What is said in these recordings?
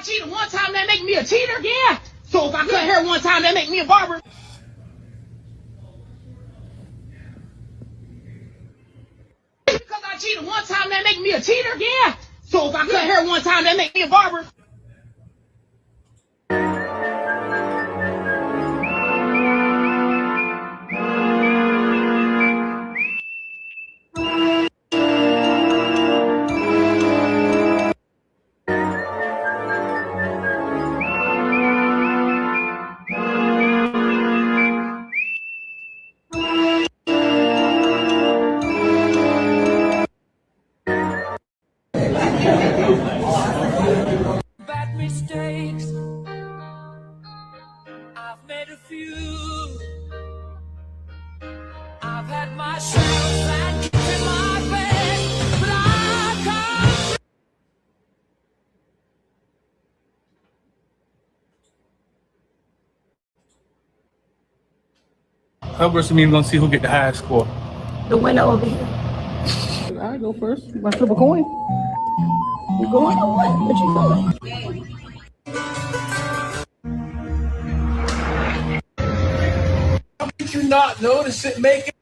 I cheated one time, that make me a cheater? Yeah. So if I cut hair one time, that make me a barber? Because I cheated one time, that make me a cheater? Yeah. So if I cut hair one time, that make me a barber? Bad mistakes, I've made a few. I've had my shadows and in my bed, but I can't. Help us, we're gonna see who get the highest score. The winner over here. I go first. My flip a coin. You going or what? What you doing? Did you not notice it making?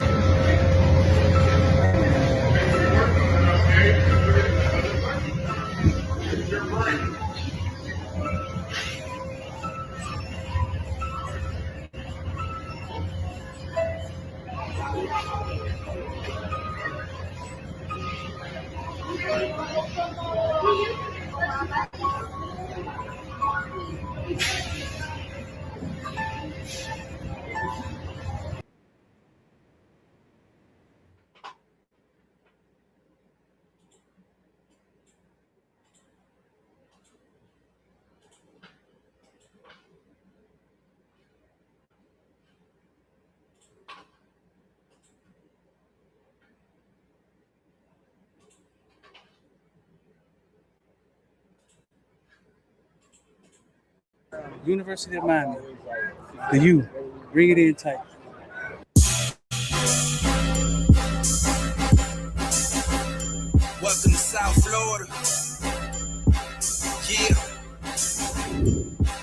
University of Miami. The U. Bring it in tight. Welcome to South Florida. Yeah.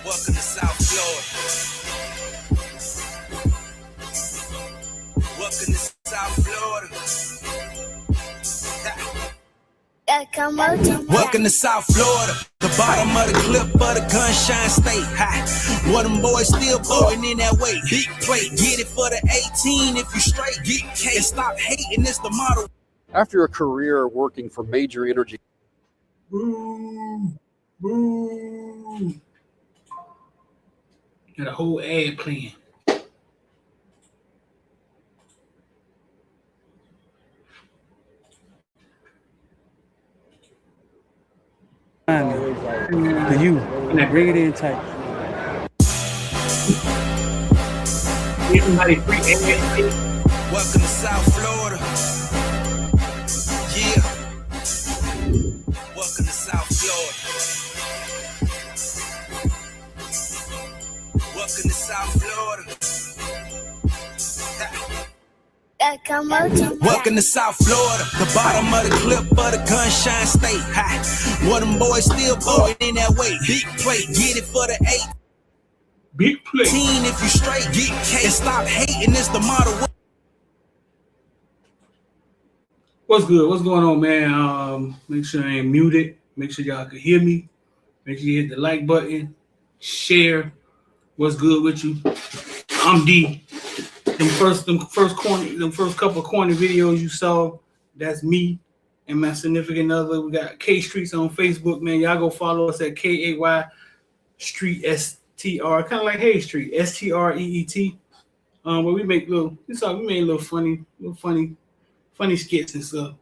Welcome to South Florida. Welcome to South Florida. Welcome to South Florida. The bottom of the clip of the gunshine state. One of them boys still going in that way. Big plate. Get it for the 18 if you straight. Get K. And stop hating. It's the model. After a career working for major energy. Boo. Boo. Got a whole ad playing. The U. Bring it in tight. Everybody free ad. Welcome to South Florida. Yeah. Welcome to South Florida. Welcome to South Florida. Welcome to South Florida. The bottom of the clip of the gunshine state. One of them boys still going in that way. Big plate. Get it for the 8. Big play. If you straight, get K. And stop hating. It's the model. What's good? What's going on, man? Make sure I ain't muted. Make sure y'all can hear me. Make sure you hit the like button. Share. What's good with you? I'm D. Them first couple corny videos you saw, that's me and my significant other. We got K Streets on Facebook, man. Y'all go follow us at KAY Street STR, kind of like Hay Street, STREET. Where we make we made a little funny skits and stuff.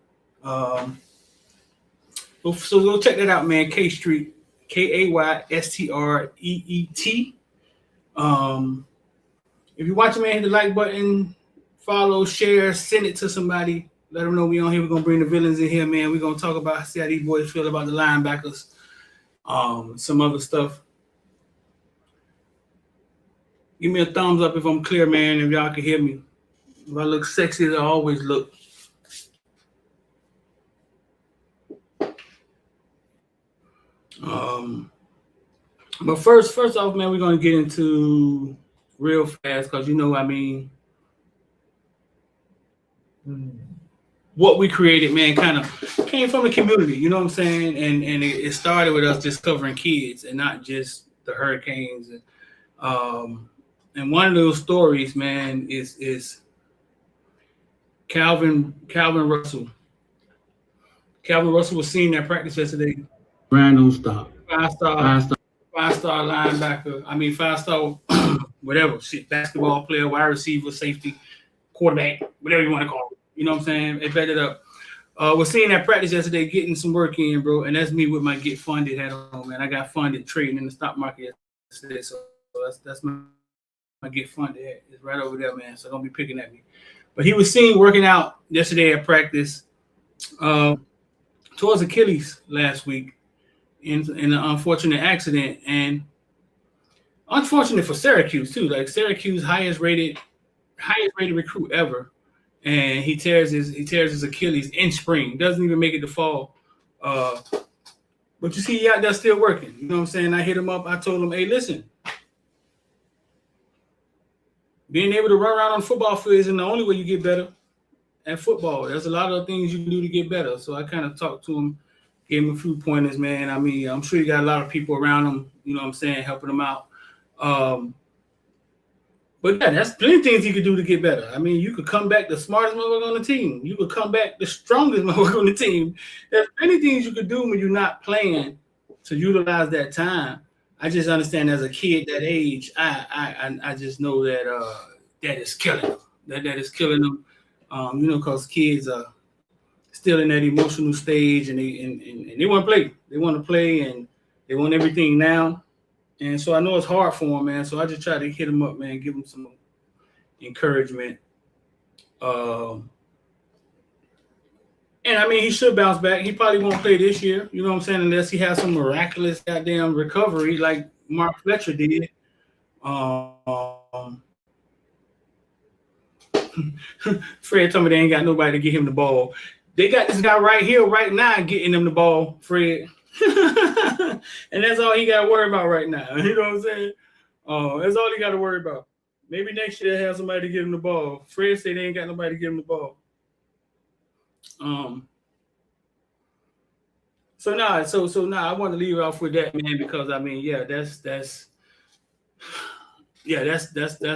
So go check that out, man. K Street, KAYSTREET. If you're watching, man, hit the like button, follow, share, send it to somebody. Let them know we on here. We're gonna bring the villains in here, man. We're gonna talk about see how these boys feel about the linebackers, some other stuff. Give me a thumbs up if I'm clear, man. If y'all can hear me. If I look sexy as I always look. But first off, man, we're gonna get into real fast because what we created, man, kind of came from the community. You know what I'm saying? And it started with us just covering kids and not just the hurricanes. And one of those stories, man, is Calvin Russell. Calvin Russell was seen at practice yesterday. Random stop. Five-star linebacker. I mean, 5-star, whatever. Shit, basketball player, wide receiver, safety, quarterback, whatever you want to call it. You know what I'm saying? It bet it up. Was seeing that practice yesterday, getting some work in, bro. And that's me with my get funded hat on, man. I got funded trading in the stock market yesterday, so that's my get funded hat. It's right over there, man. So don't be picking at me. But he was seen working out yesterday at practice towards Achilles last week in an unfortunate accident, and unfortunate for Syracuse too. Like Syracuse highest rated recruit ever, and he tears his Achilles in spring. Doesn't even make it to fall. But you see, he out there still working. You know what I'm saying? I hit him up. I told him, hey, listen, being able to run around on the football field isn't the only way you get better at football. There's a lot of things you can do to get better. So I kind of talked to him, gave him a few pointers, man. I mean, I'm sure you got a lot of people around him, you know what I'm saying, helping him out. But yeah, that's plenty of things he could do to get better. I mean, you could come back the smartest motherfucker on the team. You could come back the strongest motherfucker on the team. There's plenty of things you could do when you're not playing to utilize that time. I just understand as a kid that age, I just know that that is killing them. That is killing them. Because kids are still in that emotional stage, and they want to play. They want to play, and they want everything now. And so I know it's hard for them, man. So I just try to hit them up, man, give them some encouragement. And I mean, he should bounce back. He probably won't play this year, you know what I'm saying, unless he has some miraculous goddamn recovery like Mark Fletcher did. Fred told me they ain't got nobody to get him the ball. They got this guy right here, right now, getting him the ball, Fred. And that's all he got to worry about right now. You know what I'm saying? That's all he got to worry about. Maybe next year they'll have somebody to get him the ball. Fred said they ain't got nobody to get him the ball. So I want to leave it off with that, man, because I mean, yeah, that's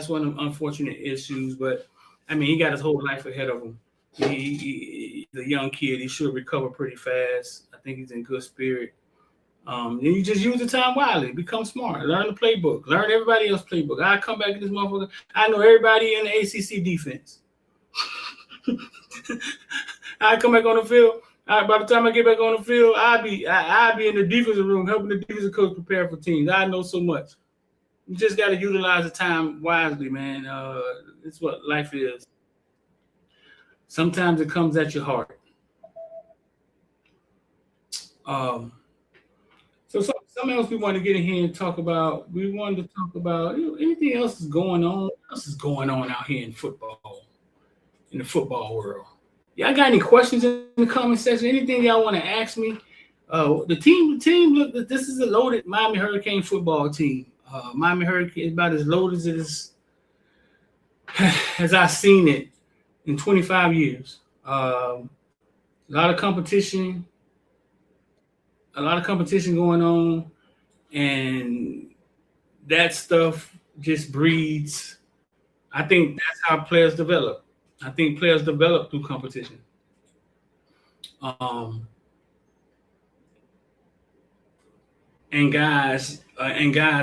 one of the unfortunate issues. But I mean, he got his whole life ahead of him. He's a young kid. He should recover pretty fast. I think he's in good spirit. And you just use the time wisely. Become smart. Learn the playbook. Learn everybody else's playbook. I come back to this motherfucker. I know everybody in the ACC defense. I come back on the field. By the time I get back on the field, I'll be in the defensive room helping the defensive coach prepare for teams. I know so much. You just got to utilize the time wisely, man. It's what life is. Sometimes it comes at your heart. So something else we want to get in here and talk about. We wanted to talk about anything else is going on. What else is going on out here in football, in the football world? Y'all got any questions in the comment section? Anything y'all want to ask me? The team. Look, this is a loaded Miami Hurricane football team. Miami Hurricane is about as loaded as I've seen it in 25 years. A lot of competition going on, and that stuff just breeds. I think that's how players develop. I think players develop through competition. And guys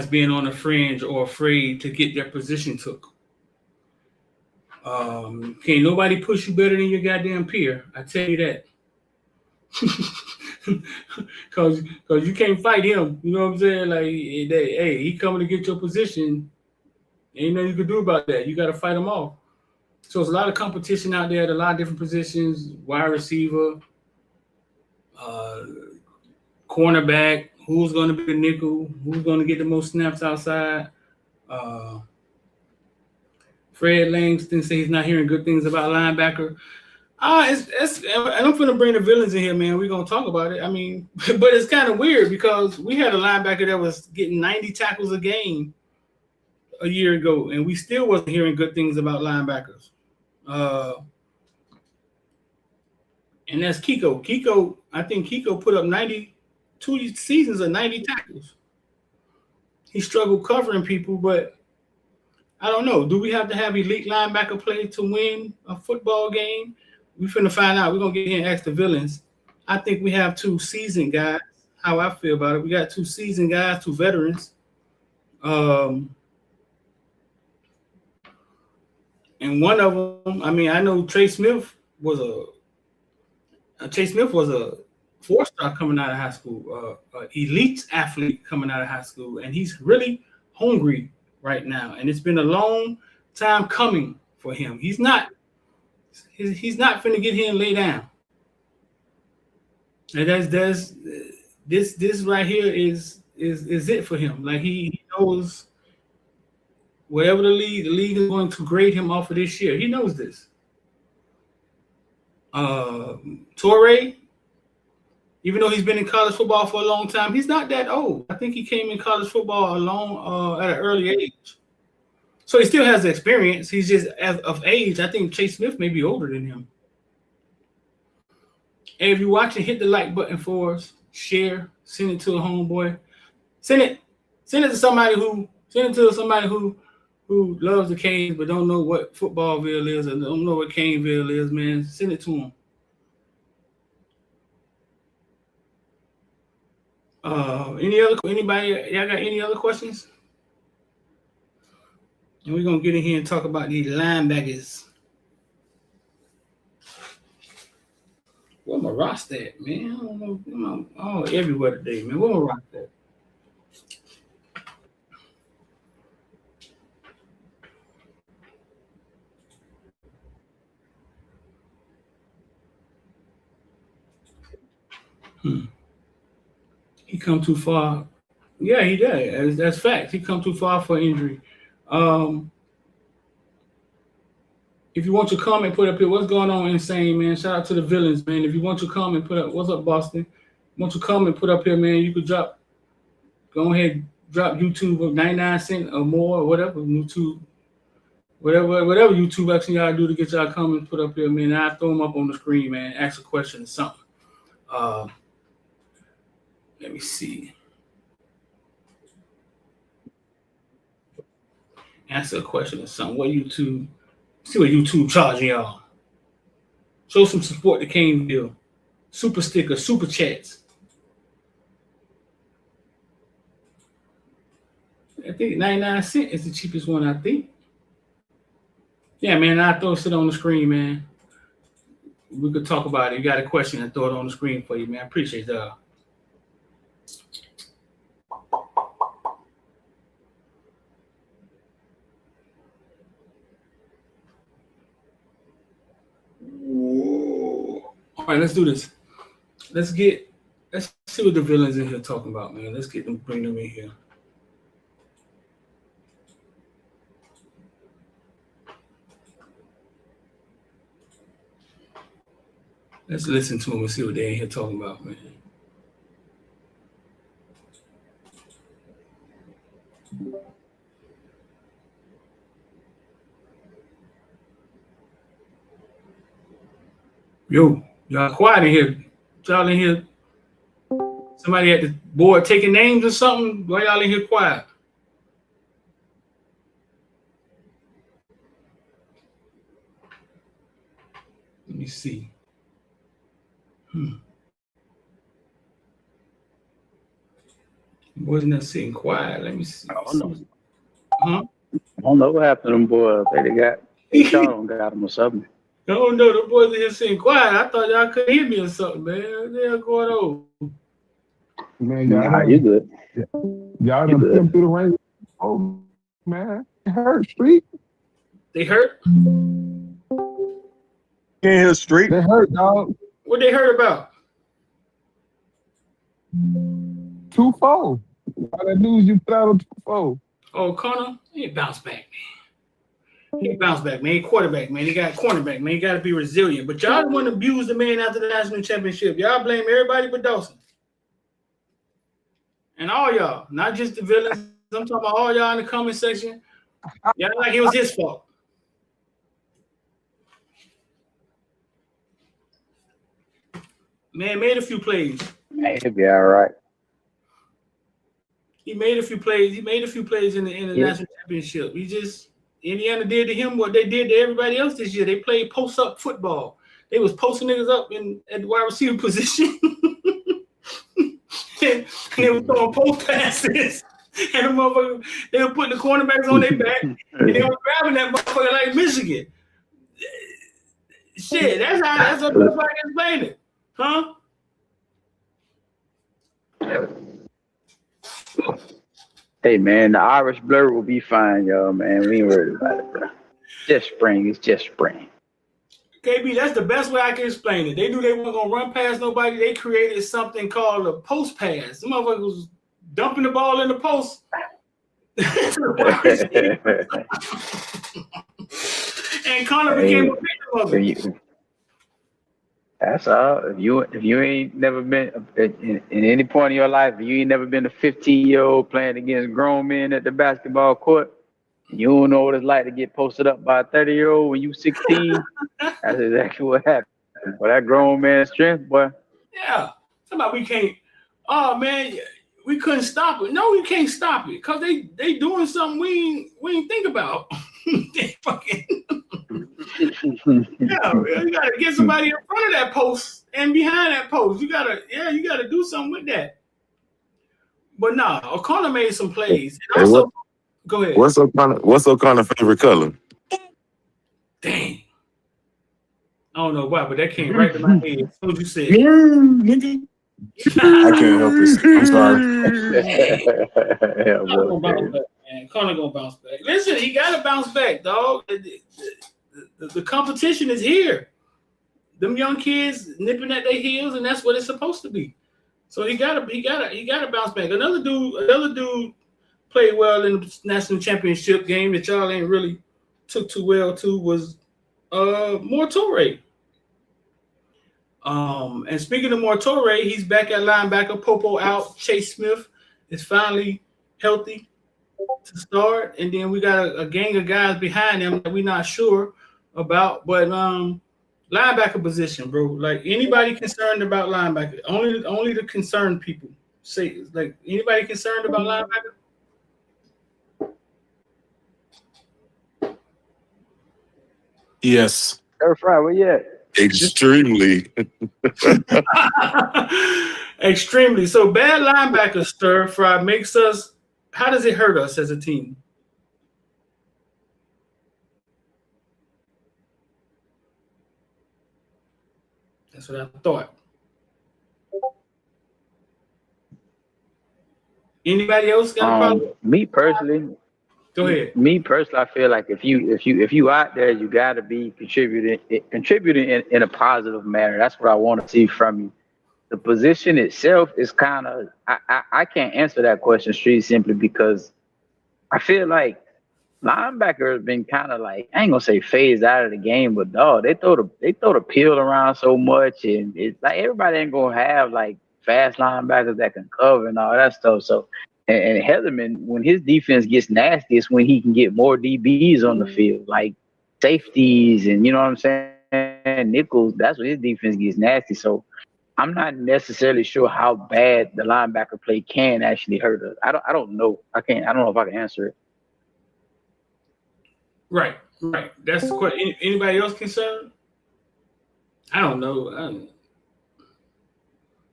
being on the fringe or afraid to get their position took. Can't nobody push you better than your goddamn peer. I tell you that. Cause you can't fight him. You know what I'm saying? Like, hey, he coming to get your position. Ain't nothing you can do about that. You got to fight him off. So there's a lot of competition out there at a lot of different positions: wide receiver, cornerback. Who's going to be the nickel? Who's going to get the most snaps outside? Fred Langston says he's not hearing good things about linebacker. It's and I'm finna bring the villains in here, man. We're gonna talk about it. I mean, but it's kind of weird because we had a linebacker that was getting 90 tackles a game a year ago, and we still wasn't hearing good things about linebackers. And that's Kiko. I think Kiko put up 92 seasons of 90 tackles. He struggled covering people, but I don't know. Do we have to have elite linebacker play to win a football game? We finna find out. We're gonna get here and ask the villains. I think we have two seasoned guys. How I feel about it. We got two seasoned guys, two veterans. And one of them, I mean, I know Chase Smith was a 4-star coming out of high school, elite athlete coming out of high school, and he's really hungry right now. And it's been a long time coming for him. He's not finna get here and lay down. And that's this right here is it for him. Like he knows whatever the league is going to grade him off of this year. He knows this. Torre, even though he's been in college football for a long time, he's not that old. I think he came in college football at an early age. So he still has the experience. He's just of age. I think Chase Smith may be older than him. And if you're watching, hit the like button for us. Share. Send it to a homeboy. Send it to somebody who loves the Canes but don't know what Footballville is or don't know what Caneville is, man. Send it to them. Anybody? Y'all got any other questions? And we're gonna get in here and talk about these linebackers. Where my roster at, man? I don't know. I'm everywhere today, man. Where my roster at? He come too far. Yeah, he did. That's fact. He come too far for injury. If you want to comment, put up here. What's going on, Insane, man? Shout out to the villains, man. If you want to comment, put up. What's up, Boston? Want to comment, put up here, man. You could go ahead, drop YouTube of 99 cents or more, or whatever YouTube, whatever YouTube action y'all do to get y'all comments put up here, man. I throw them up on the screen, man. Ask a question or something. Let me see. Answer a question or something. What YouTube? See what YouTube charging y'all. Show some support to Caneville. Super sticker, super chats. I think 99 cents is the cheapest one, I think. Yeah, man, I'll throw it on the screen, man. We could talk about it. You got a question, and throw it on the screen for you, man. I appreciate that. All right, let's do this. Let's see what the villains in here talking about, man. Let's bring them in here. Let's listen to them and see what they're in here talking about, man. Yo, y'all quiet in here. Y'all in here. Somebody at the board taking names or something? Why y'all in here quiet? Let me see. Wasn't that sitting quiet? Let me see. I don't know. Huh? I don't know what happened to them boys. They shot them, got them or something. I don't know. The boys in here sitting quiet. I thought y'all couldn't hear me or something, man. What the hell going on? Man, y'all You good. Y'all You done good. come through the rain. Oh, man. It hurt, Street. They hurt? Can't hear street. They hurt, dog. What they heard about? 2-4. All that news you put out on 2-4. Oh, Connor, he bounced back, He bounce back, man. He quarterback, man. He got cornerback, man. He got to be resilient. But y'all want to abuse the man after the national championship. Y'all blame everybody but Dawson. And all y'all, not just the villains. I'm talking about all y'all in the comment section. Y'all like it was his fault. Man made a few plays. Hey, he'll be all right. He made a few plays. He made a few plays in the national championship. He just Indiana did to him what they did to everybody else this year. They played post-up football. They was posting niggas up at the wide receiver position. and they were throwing post passes. And the motherfucker, they were putting the cornerbacks on their back, and they were grabbing that motherfucker like Michigan. Shit, that's how I can explain it. Huh? Hey, man, the Irish blur will be fine, y'all, man. We ain't worried about it, bro. Just spring. It's just spring. KB, that's the best way I can explain it. They knew they weren't going to run past nobody. They created something called a post pass. The motherfucker was dumping the ball in the post. And Connor became a victim of it. That's all. If you ain't never been in any point in your life, if you ain't never been a 15-year-old playing against grown men at the basketball court, you don't know what it's like to get posted up by a 30-year-old when you 16. That's exactly what happened. For that grown man's strength, boy. Yeah. Somebody we can't. Oh man, we couldn't stop it. No, we can't stop it because they doing something we ain't think about. They fucking. Yeah, you gotta get somebody in front of that post and behind that post. You gotta do something with that. But nah, O'Connor made some plays. And also, go ahead. What's O'Connor's favorite color? Dang. I don't know why, but that came right to my head as soon as you said I can't help it. I'm sorry. Connor gonna bounce back. Listen, he gotta bounce back, dog. The competition is here. Them young kids nipping at their heels, and that's what it's supposed to be. So he gotta bounce back. Another dude played well in the national championship game that y'all ain't really took too well to was Mortore. And speaking of Mortore, he's back at linebacker. Popo out. Chase Smith is finally healthy to start, and then we got a gang of guys behind him that we're not sure about. But linebacker position, bro. Like anybody concerned about linebacker? Only the concerned people say. Like anybody concerned about linebacker? Yes. Fry, where you at? Extremely. Extremely. So bad linebacker stir fry makes us. How does it hurt us as a team? That's what I thought. Anybody else got a problem? Me personally. Go ahead. Me personally, I feel like if you out there, you got to be contributing in a positive manner. That's what I want to see from you. The position itself is kind of I can't answer that question straight simply because I feel like linebacker has been kind of like, I ain't gonna say phased out of the game, but dog, they throw the peel around so much, and it's like everybody ain't gonna have like fast linebackers that can cover and all that stuff. So and Heatherman, when his defense gets nasty, it's when he can get more DBs on the field, like safeties and you know what I'm saying, nickels. That's when his defense gets nasty. So I'm not necessarily sure how bad the linebacker play can actually hurt us. I don't know. I don't know if I can answer it. Right. That's the question. Anybody else concerned? I don't know.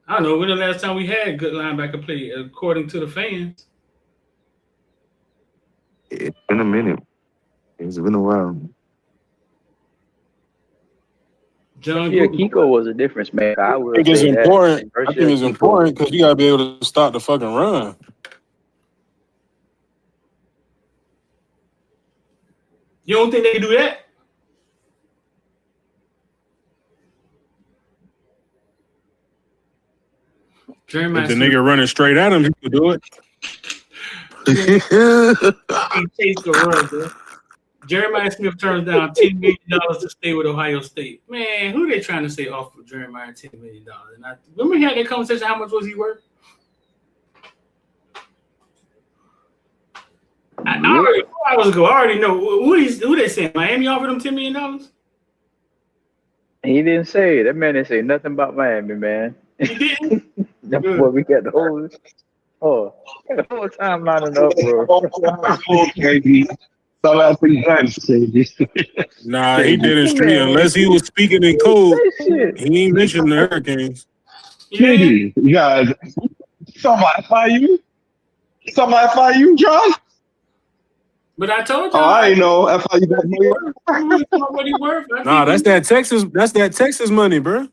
I don't know when the last time we had good linebacker play, according to the fans. It's been a minute. It's been a while. John Kiko was a difference maker. I think it's important. I think it's important because you gotta be able to stop the fucking run. You don't think they can do that? If the nigga running straight at him, he could do it. He chased the run, bro. Jeremiah Smith turns down $10 million to stay with Ohio State. Man, who they trying to say off of Jeremiah $10 million? And remember we had that conversation. How much was he worth? I already 4 hours ago. I already know who they saying. Miami offered him $10 million. He didn't say it. That man didn't say nothing about Miami, man. He didn't. That's what we got the whole time lining up, bro. Nah, he didn't street unless he was speaking in code. He ain't mentioned the Hurricanes. Yeah, somebody fire you, John? But I told you. Oh, I ain't know. FIU got money. What he worth? Nah, that's that Texas money, bro.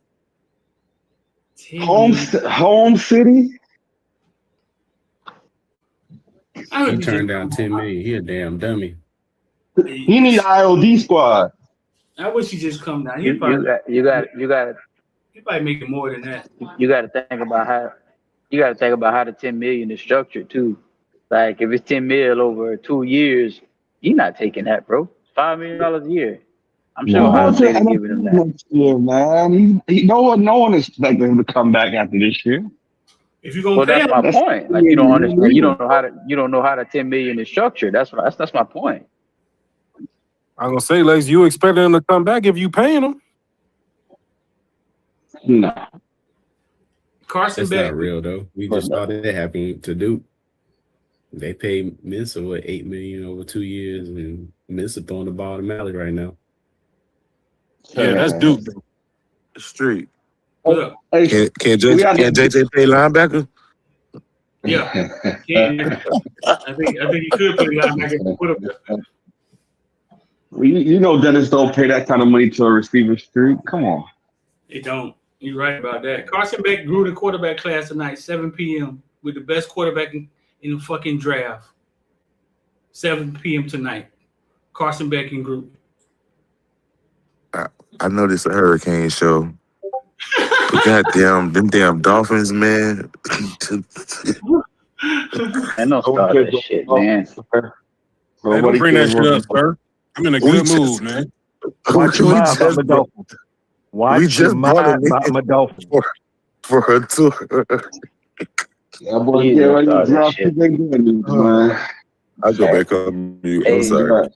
Home city. He turned down $10 million. He a damn dummy. He need IOD squad. I wish he just come down. You got He probably making more than that. You got to think about how the $10 million is structured too. Like if it's $10 million over 2 years, you're not taking that, bro. $5 million a year. I'm sure Ohio State is giving him that. Yeah, man. No one is expecting him to come back after this year. If you're gonna that's my point. Like you don't understand. You don't know how the $10 million is structured. That's my point. I'm gonna say, Lex, you expecting him to come back if you paying him? No. Carson That's Beck. not real though. We just saw that happen to Duke. They paid Mensa $8 million over 2 years, and Mensa throwing the ball to Malley right now. Yeah, that's Duke. Street. Look, Can JJ play linebacker? Yeah, I think he could play linebacker. You know Dennis don't pay that kind of money to a receiver street. Come on. They don't. You're right about that. Carson Beck grew the quarterback class tonight, 7 p.m. with the best quarterback in the fucking draft. 7 p.m. tonight. Carson Beck and group. I know this a Hurricane show. Goddamn, them damn Dolphins, man. I know start that shit, man. Hey, don't bring that shit up, sir. I'm in a good mood, man. Watch your mind about my Dolphins. Watch your mind about my Dolphins. For a tour. Yeah, boy, get ready to drop man. I'll go back on mute. I'm sorry.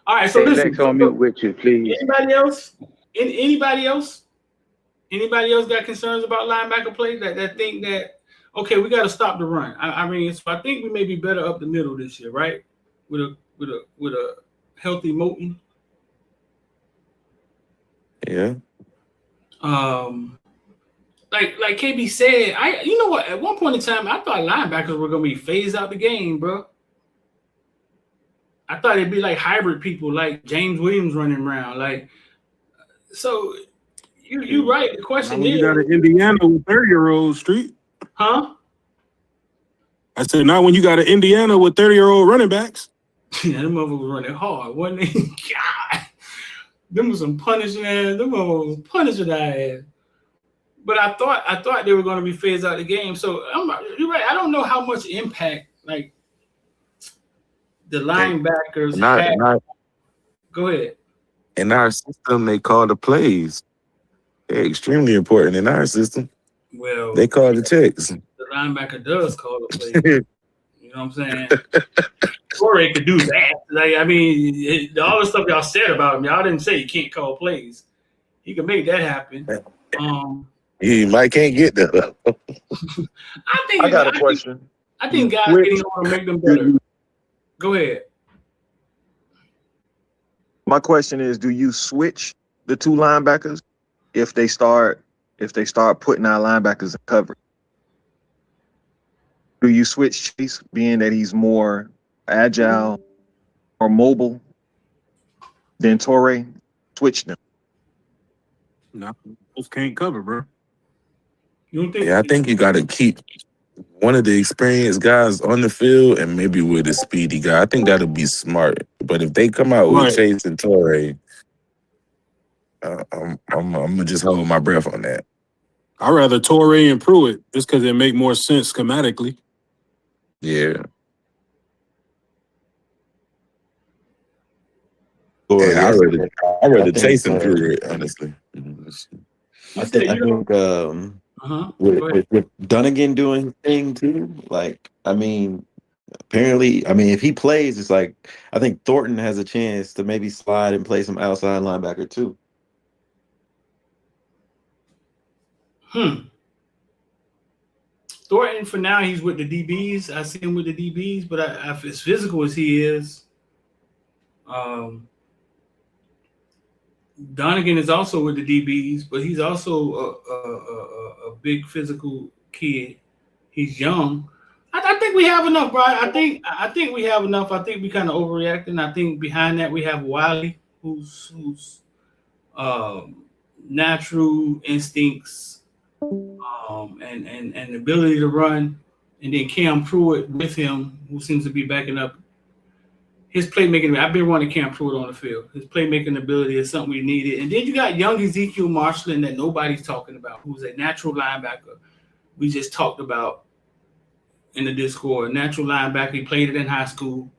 All right, so listen. Back on mute with you, please. Anybody else? Anybody else? Anybody else got concerns about linebacker play that think that okay, we got to stop the run? I mean, so I think we may be better up the middle this year, right? With a healthy Moton. Yeah. Like KB said, you know what? At one point in time, I thought linebackers were gonna be phased out the game, bro. I thought it'd be like hybrid people, like James Williams running around, like. So, you right. The question is, you got an Indiana with 30-year-old street, huh? I said, not when you got an Indiana with 30-year-old running backs. Yeah, them motherfuckers was running hard, wasn't they? God, them was some punishing ass. Them motherfuckers was punishing that ass. But I thought they were going to be phased out of the game. So you're right. I don't know how much impact like the linebackers had. Go ahead. In our system, they call the plays. They're extremely important in our system. Well, they call the checks. The linebacker does call the plays. You know what I'm saying? Torrey could do that. Like, I mean, all the stuff y'all said about him, y'all didn't say he can't call plays. He can make that happen. He might can't get that. I got a question. I think guys getting on to make them better. Go ahead. My question is, do you switch the two linebackers if they start putting our linebackers in cover? Do you switch Chase, being that he's more agile or mobile than Torrey? Switch them. No, those can't cover, bro. Yeah, I think you got to keep one of the experienced guys on the field and maybe with a speedy guy. I think that'll be smart. But if they come out with Chase and Torrey, I'm gonna just hold my breath on that. I'd rather Torrey and Pruitt just because it make more sense schematically. Yeah. Or Yeah, I I rather think chase him through it, honestly. You said I you don't. think Go ahead. with Dunnigan doing his thing too, like I mean, apparently, I mean, if he plays, it's like I think Thornton has a chance to maybe slide and play some outside linebacker too. Thornton, for now, he's with the DBs. I see him with the DBs, but as physical as he is, Donegan is also with the DBs, but he's also a big physical kid. He's young. I think we have enough, bro. I think we have enough. I think we kind of overreacting. I think behind that we have Wiley, who's natural instincts, and ability to run, and then Cam Pruitt with him, who seems to be backing up his playmaking. I've been wanting Cam Pruitt on the field. His playmaking ability is something we needed. And then you got young Ezekiel Marshland that nobody's talking about, who's a natural linebacker. We just talked about in the Discord. Natural linebacker. He played it in high school.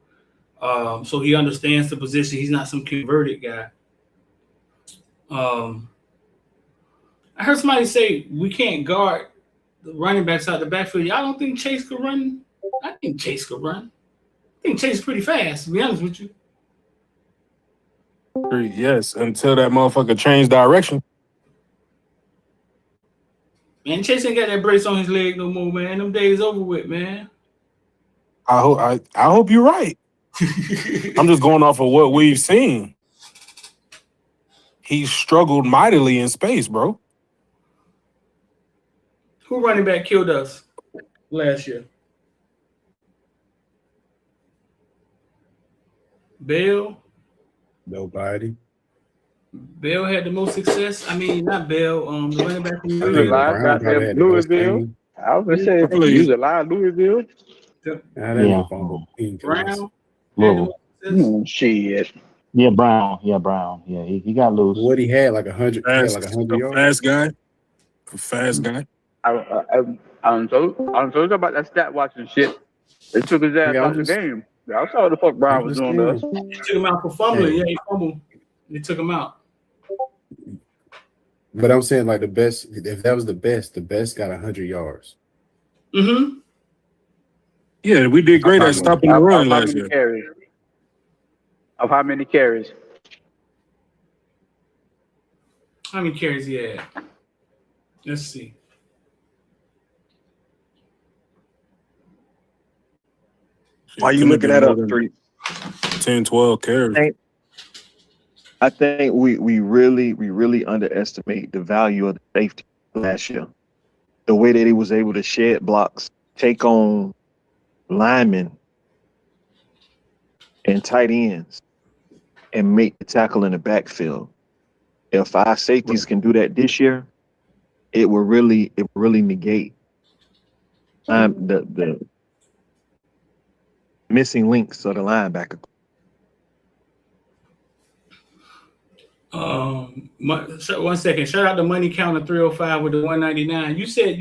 So he understands the position. He's not some converted guy. I heard somebody say we can't guard the running backs out the backfield. Y'all don't think Chase could run? I think Chase could run. I think Chase is pretty fast, to be honest with you. Yes, until that motherfucker changed direction. Man, Chase ain't got that brace on his leg no more, man. Them days over with, man. I hope you're right. I'm just going off of what we've seen. He struggled mightily in space, bro. Who running back killed us last year? Bell. Nobody. Bell had the most success. I mean, not Bell. The running back from He was alive, goddamn Louisville. I was gonna say if he was alive, Louisville. Brown. Shit. Yeah, Brown. Yeah, he got loose. What he had, like 100, Fast, like 100 yards. Fast guy. I'm so about that stat watching shit. They took his ass out the game. I saw what the fuck Brown was doing to us. They took him out for fumbling. Yeah, he fumbled. They took him out. But I'm saying, like, the best, if that was the best got 100 yards. Mm-hmm. Yeah, we did great at stopping the run last year. Of how many carries? How many carries he had? Let's see. Why you looking that up, Street? 10, 12 carries. I think we really underestimate the value of the safety last year. The way that he was able to shed blocks, take on linemen and tight ends, and make the tackle in the backfield. If our safeties can do that this year, it will really negate the missing links of the linebacker. One second. Shout out to Money Counter 305 with the 199. You said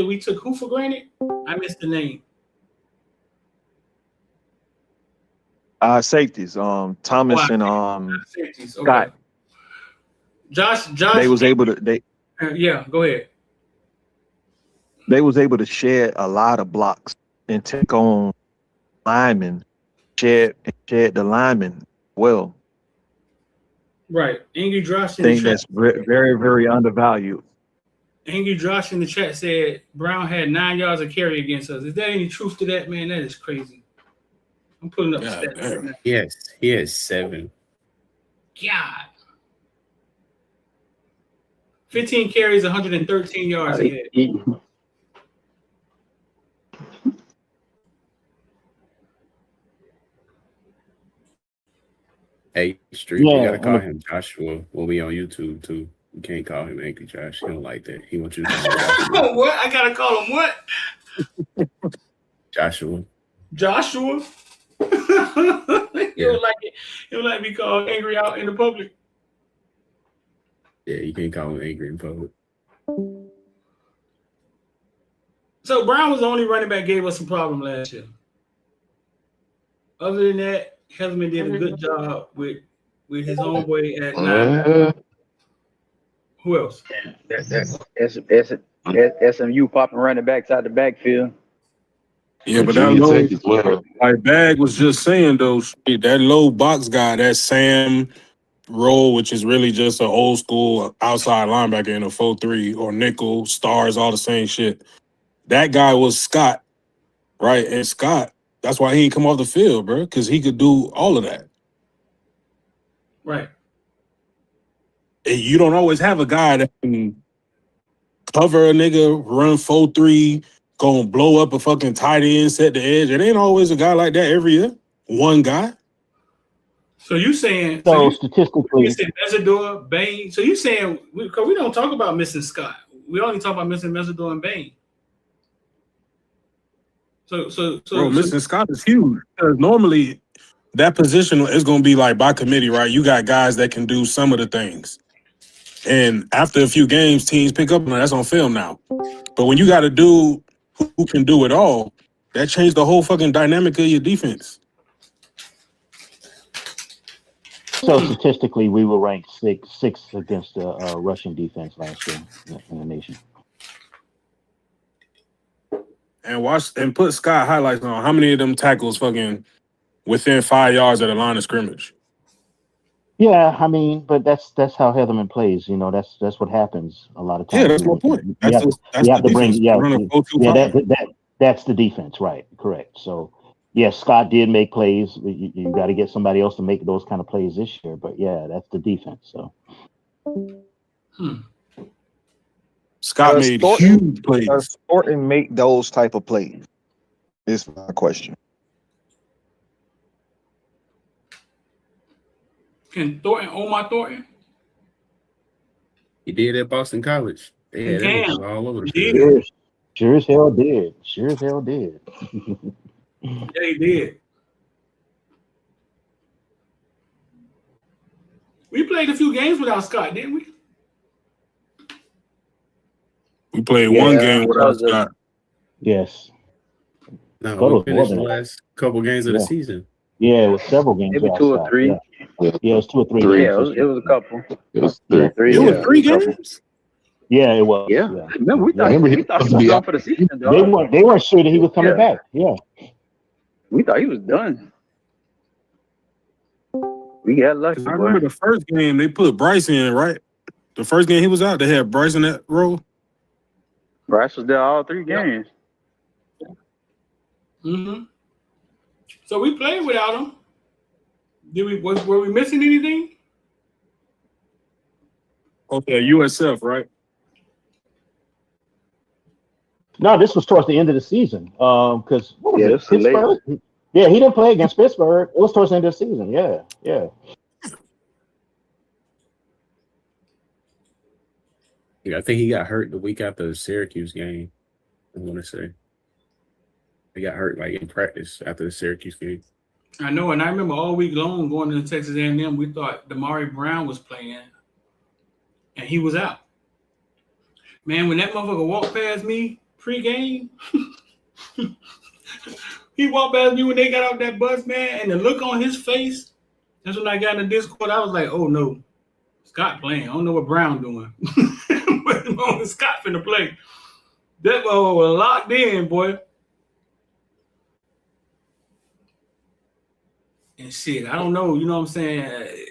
we took who for granted? I missed the name. Safeties. Thomas and safeties. Okay. Scott. Josh. They was able to. Yeah. Go ahead. They was able to shed a lot of blocks and take on linemen, shed the linemen well. Right. Angry Josh. I think that's very, very undervalued. Angry Josh in the chat said Brown had 9 yards of carry against us. Is there any truth to that, man? That is crazy. I'm pulling up the stats right now. Yes, he has 7. God. 15 carries, 113 yards he had. Hey, Street, you gotta call him Joshua when we on YouTube too. You can't call him Angry Josh. He don't like that. He wants you to call him Joshua. What? I gotta call him what? Joshua. Joshua? You don't like it. You don't like me called angry out in the public. Yeah, you can't call him angry in public. So Brown was the only running back gave us some problem last year. Other than that, Hesman did a good job with with his homeboy at 9. Who else? SMU popping running backs out the backfield. Yeah, but that low, like Bag was just saying though, shit, that low box guy, that Sam role, which is really just an old school outside linebacker in a 4-3 or nickel, stars, all the same shit. That guy was Scott, right? And Scott, that's why he didn't come off the field, bro, because he could do all of that. Right. And you don't always have a guy that can cover a nigga, run 4-3, go and blow up a fucking tight end, set the edge. It ain't always a guy like that every year. One guy. So you saying statistically, missing Mesidor, Bain. So you saying because we don't talk about missing Scott, we only talk about missing Mesidor and Bain. So missing Scott is huge because normally that position is going to be like by committee, right? You got guys that can do some of the things, and after a few games, teams pick up on that's on film now. But when you got a dude who can do it all, that changed the whole fucking dynamic of your defense. so statistically, we were ranked sixth against the Russian defense last year in the nation. And watch and put Scott highlights on how many of them tackles fucking within 5 yards of the line of scrimmage. Yeah, I mean, but that's how Heatherman plays. You know, that's what happens a lot of times. Yeah, that's my point. You have to bring that's the defense, right? Correct. So, yes, Scott did make plays. You got to get somebody else to make those kind of plays this year. But yeah, that's the defense. So, Scott made huge plays. Does Thornton make those type of plays? Is my question. Can Omar Thornton? He did at Boston College. Yeah, that was all over the field. yeah, sure as hell did. Sure as hell did. Yeah, he did. We played a few games without Scott, didn't we? We played one game without Scott. Yes. No, But it we was more finished than the that. last couple games of the Yeah. season. Yeah, it was several games. Maybe without 2 or Scott. 3. Yeah, it was 2 or 3. Yeah, games it was a couple. It was Yeah. Three. It was Yeah. 3 games? Yeah, it was. Yeah. Yeah. Remember, we thought he was done for the season, They dog. weren't sure that he was coming Yeah. back. Yeah. We thought he was done. We got lucky, I remember boy. the first game they put Bryce in, right? The first game he was out, they had Bryce in that role. Bryce was there all 3 games. Mm-hmm. So we played without him. Were we missing anything? Okay, USF, right? No, this was towards the end of the season. Because what was Yeah, it? this was late. Pittsburgh? Yeah, he didn't play against Pittsburgh. It was towards the end of the season. Yeah, yeah. Yeah, I think he got hurt the week after the Syracuse game. I want to say he got hurt like in practice after the Syracuse game. I know, and I remember all week long going to Texas A&M, we thought Damari Brown was playing, and he was out. Man, when that motherfucker walked past me pre-game, he walked past me when they got off that bus, man, and the look on his face, that's when I got in the Discord, I was like, oh, no, Scott playing. I don't know what Brown doing. But Scott finna play. That motherfucker was locked in, boy. And shit, I don't know. You know what I'm saying?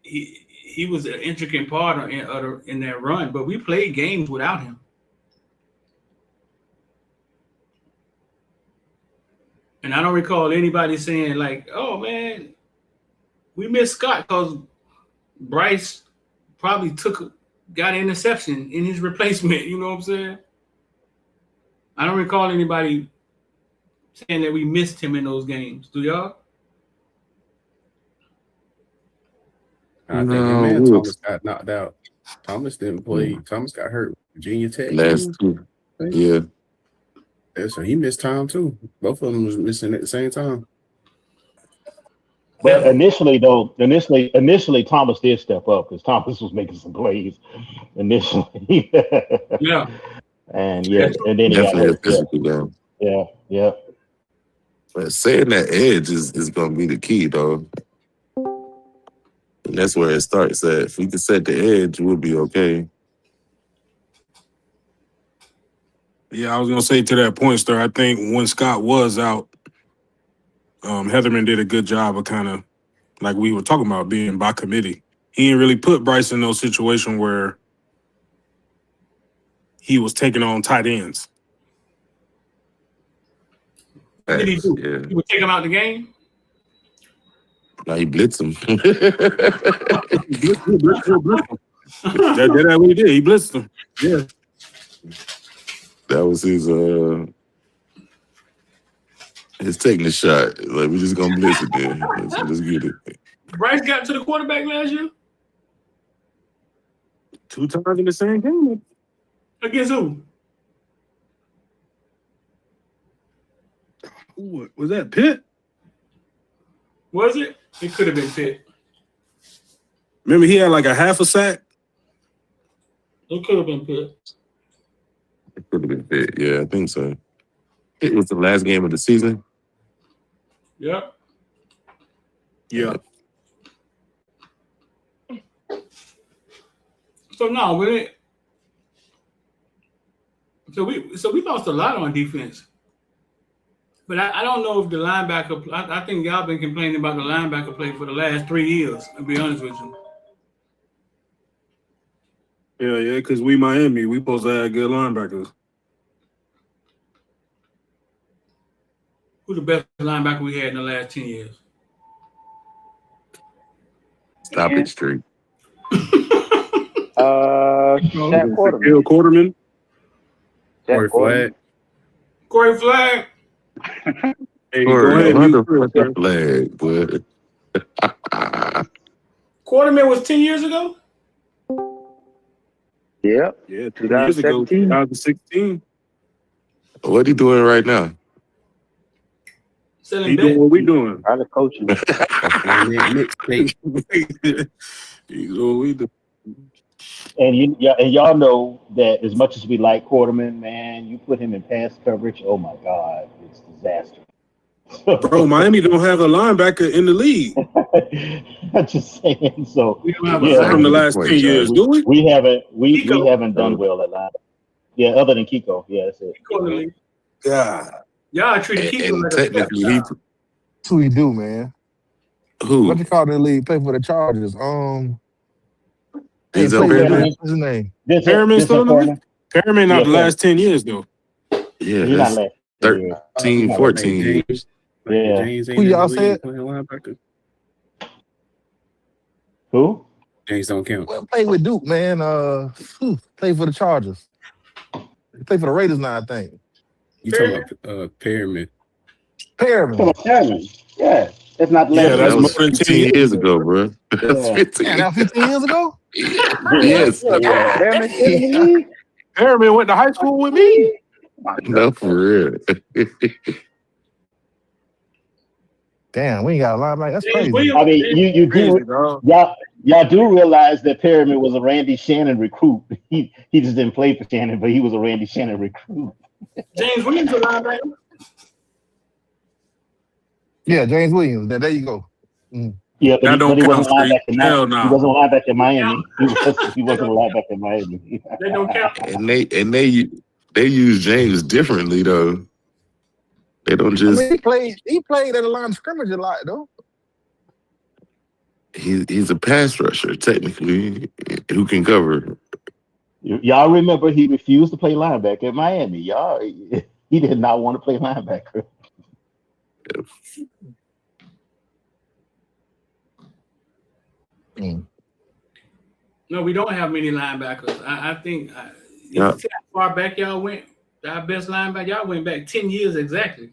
He was an intricate part in that run, but we played games without him. And I don't recall anybody saying like, "Oh man, we missed Scott because Bryce probably got an interception in his replacement." You know what I'm saying? I don't recall anybody saying that we missed him in those games. Do y'all? I think him and Thomas got knocked out. Thomas didn't play. Thomas got hurt. Virginia Tech. Last 2. Yeah. Yeah, so he missed time too. Both of them was missing at the same time. But initially, Thomas did step up because Thomas was making some plays initially. Yeah. And and then he got Definitely a hurt. physical game. Yeah. But saying that edge is going to be the key, though. And that's where it starts at. If we could set the edge, we'll be okay. Yeah, I was gonna say to that point, Stir. I think when Scott was out, Heatherman did a good job of kind of like we were talking about being by committee. He didn't really put Bryce in those situations where he was taking on tight ends. What did he do? Yeah. He would take him out the game? Now he blitzed him. That's what he did. He blitzed him. Yeah. That was his taking the shot. Like, we're just gonna blitz it then. Let's get it. Bryce got to the quarterback last year? 2 times in the same game. Against who? What was that, Pitt? Was it? It could have been Pitt. Remember he had like a half a sack? It could have been Pitt. It could have been Pitt. Yeah, I think so. It was the last game of the season. Yep. Yeah. So no, so we lost a lot on defense. But I don't know if the linebacker. I think y'all been complaining about the linebacker play for the last 3 years. To be honest with you. Yeah, because we Miami, we supposed to have good linebackers. Who's the best linebacker we had in the last 10 years? Stop it, Street. Shaq Quarterman. Bill Quarterman. Corey Flag. Corey Flag. Hey, Corey, go ahead. motherfucking flag, boy. Quarterman was 10 years ago? Yep. Yeah, 2 years ago, 2016. What he doing right now? Selling He doing what we doing. Probably coaching. He's doing what we do. And y'all know that as much as we like Quarterman, man, you put him in pass coverage, oh my God, it's disaster. Bro, Miami don't have a linebacker in the league. I'm just saying. So we don't have from the last 10 years, do we? We haven't done well at linebacker. Yeah, other than Kiko. Yeah, that's it. God. Y'all treated Kiko like technically, That's who we do, man. Who? What you call the league? Play for the Chargers. He's play up for there. what's his name? Perriman still in the league? Perriman not the last 10 years, though. Yeah, He's not that's last. 13, 14. Yeah. Who y'all said? Who? James don't count. Well, play with Duke, man. Play for the Chargers. He play for the Raiders now, I think. You talking about Perriman? Perriman. Yeah. That's not Yeah, that's That more was than 10 15 years ago, bro. That's Yeah. 15. Yeah, that 15 years ago? Yes. Perriman still in the league? Perriman went to high school with me. No, for real. Damn, we ain't got a line like that's crazy. I mean, you do y'all do realize that Perriman was a Randy Shannon recruit. He just didn't play for Shannon, but he was a Randy Shannon recruit. James Williams a linebacker. Yeah, James Williams. There you go. Yeah, That don't he wasn't a count, linebacker. Street. Hell no. He wasn't a linebacker in Miami. He wasn't a linebacker in Miami. They don't count. And they use James differently though. They don't I just mean, he played at the line of scrimmage a lot, though. he's a pass rusher, technically, who can cover. Y'all remember he refused to play linebacker in Miami. He did not want to play linebacker. No, we don't have many linebackers. I think Yeah. you see how far back y'all went. Our best linebacker, y'all went back 10 years exactly.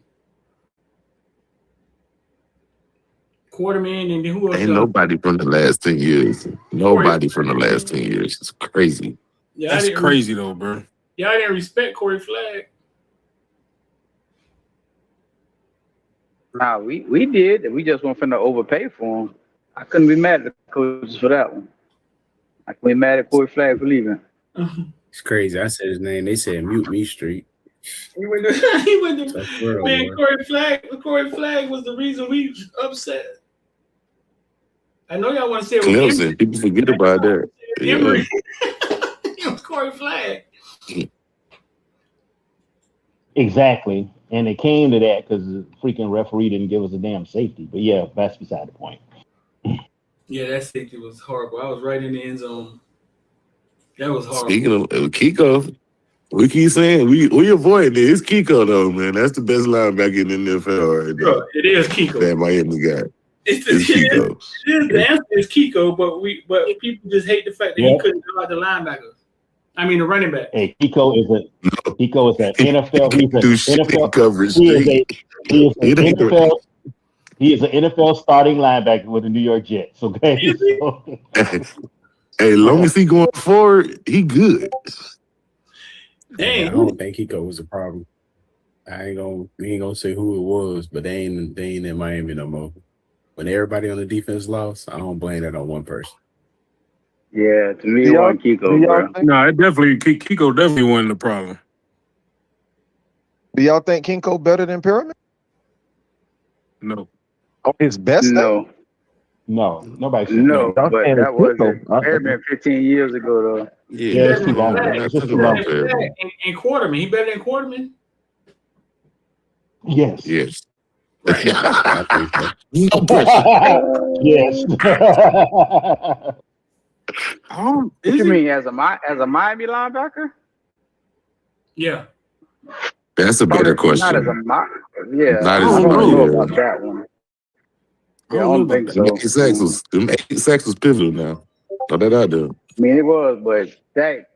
Quarterman and then who else? Ain't nobody from the last 10 years. Nobody from the last 10 years. It's crazy. Yeah, That's crazy though, bro. Y'all didn't respect Corey Flag. Nah, we did. We just weren't finna overpay for him. I couldn't be mad at the coaches for that one. I couldn't be mad at Corey Flag for leaving. It's crazy. I said his name. They said mute me street. He went to Tough world, man. boy. Corey Flag was the reason we upset. I know y'all want to say it was Clemson. Emory. People forget about that. Yeah. Emory. It was Corey Flagg. Exactly. And it came to that because the freaking referee didn't give us a damn safety. But yeah, that's beside the point. Yeah, that safety was horrible. I was right in the end zone. That was horrible. Speaking of Kiko, we keep saying we avoid it. It's Kiko though, man. That's the best linebacker in the NFL right now. It is Kiko. That Miami guy. It's Kiko. The answer is Kiko, but people just hate the fact that he couldn't go out the linebacker. I mean the running back. Hey, Kiko is an NFL. He's an NFL coverage. He is an NFL starting linebacker with the New York Jets. Okay. So, hey, long as he going forward, he good. Dang, I don't think Kiko was a problem. We ain't gonna say who it was, but they ain't in Miami no more. When everybody on the defense lost, I don't blame that on one person. Yeah, to me, it wasn't Kiko, bro. No, Kiko definitely wasn't the problem. Do y'all think Kinko better than Pyramid? No. On his best? No. No, nobody. No, but that was Pyramid 15 years ago, though. Yeah, it's too long. It's just too long. And Quarterman, he better than Quarterman? Yes. Yes. No pressure. Yes. What you mean, as a Miami linebacker? Yeah. That's a better question. Not as a yeah. Not I as don't know yeah. about that one. Yeah, I don't think so. 8 sacks was pivotal now. No, that I do. I mean, it was, but Shaq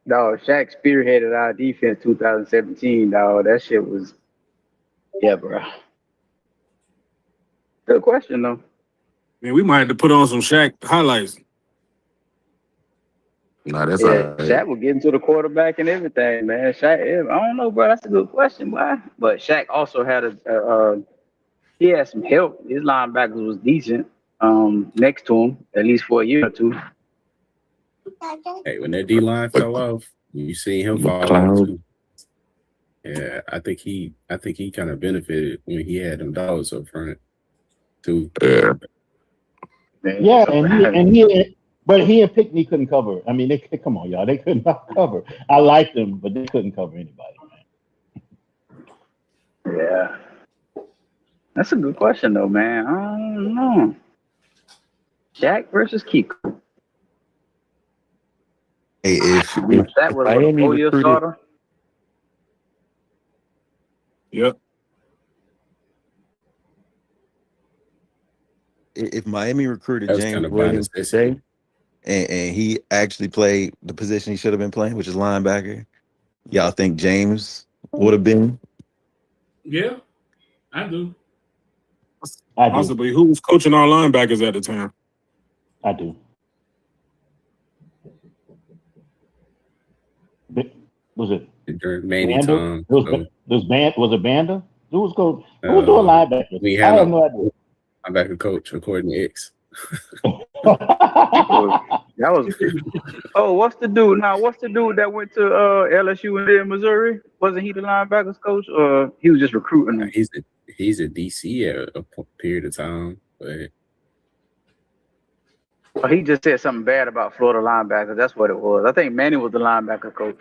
spearheaded our defense 2017, dog. That shit was, yeah, bro. Good question, though. Man, we might have to put on some Shaq highlights. Nah, that's Yeah, all right. Shaq will get into the quarterback and everything, man. Shaq, I don't know, bro. That's a good question, boy. But Shaq also had he had some help. His linebackers was decent next to him, at least for a year or two. Hey, when that D line fell off, you see him fall off too. Yeah, I think he kind of benefited when he had them dollars up front too. Yeah. Yeah, but he and Pickney couldn't cover. I mean, come on, y'all. They could not cover. I liked them, but they couldn't cover anybody, man. Yeah. That's a good question, though, man. I don't know. Shaq versus Kiko. Hey, if that was Miami a 4-year starter. Yep. If Miami recruited That's James kind of Williams biased. today, and he actually played the position he should have been playing, which is linebacker, y'all think James would have been? Yeah, I do. Possibly. Who was coaching our linebackers at the time? I do. Was it Banda? Was it Banda? Who was doing linebacker? We I had have no idea. linebacker coach according to X. That was. Oh, what's the dude now? What's the dude that went to LSU and then Missouri? Wasn't he the linebackers coach, or he was just recruiting them? He's a DC at a period of time, but he just said something bad about Florida linebackers. That's what it was. I think Manny was the linebacker coach.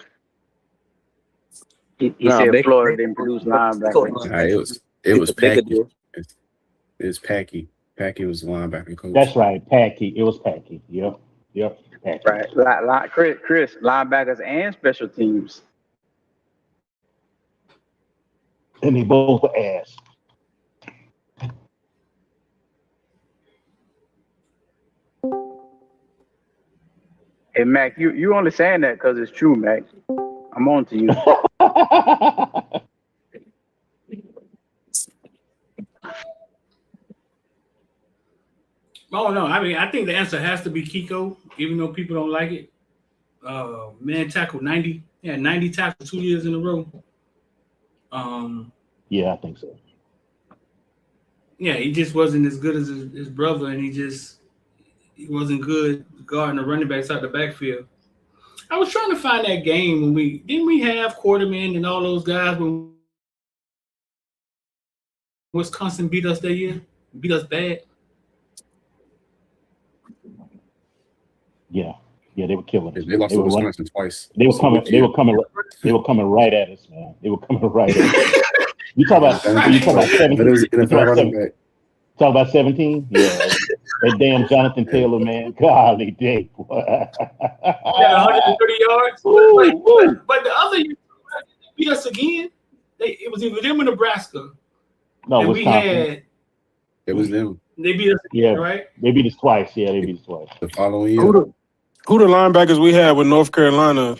He said Florida didn't produce linebackers. It was Packy. It's Packy. Packy was the linebacker coach. That's right, Packy. It was Packy. Yep. Packy. Right, Chris, linebackers and special teams. And they both were ass. Hey, Mac, you only saying that because it's true, Mac. I'm on to you. Oh no, I mean I think the answer has to be Kiko, even though people don't like it. Man tackled 90, 90 tackles 2 years in a row. Yeah, I think so. Yeah, he just wasn't as good as his brother, and he wasn't good guarding the running backs out the backfield. I was trying to find that game when we have Quarterman and all those guys when Wisconsin beat us that year, beat us bad. Yeah, they were killing us. They lost They to were running. Wisconsin twice. They were So coming. which They year? were coming. They were coming right at us, man. They were coming right at us. You talk about. You talk about But 17. it was You talk NFL about running 7. back. Talk about 17. Yeah, that damn Jonathan Yeah. Taylor, man. Golly day. He had 130 yards. But the other year, they beat us again. It was either them or Nebraska. No, And Wisconsin. we had. It was them They beat us again, right? They beat us twice. Yeah, they beat us twice. the following year. Who the linebackers we had with North Carolina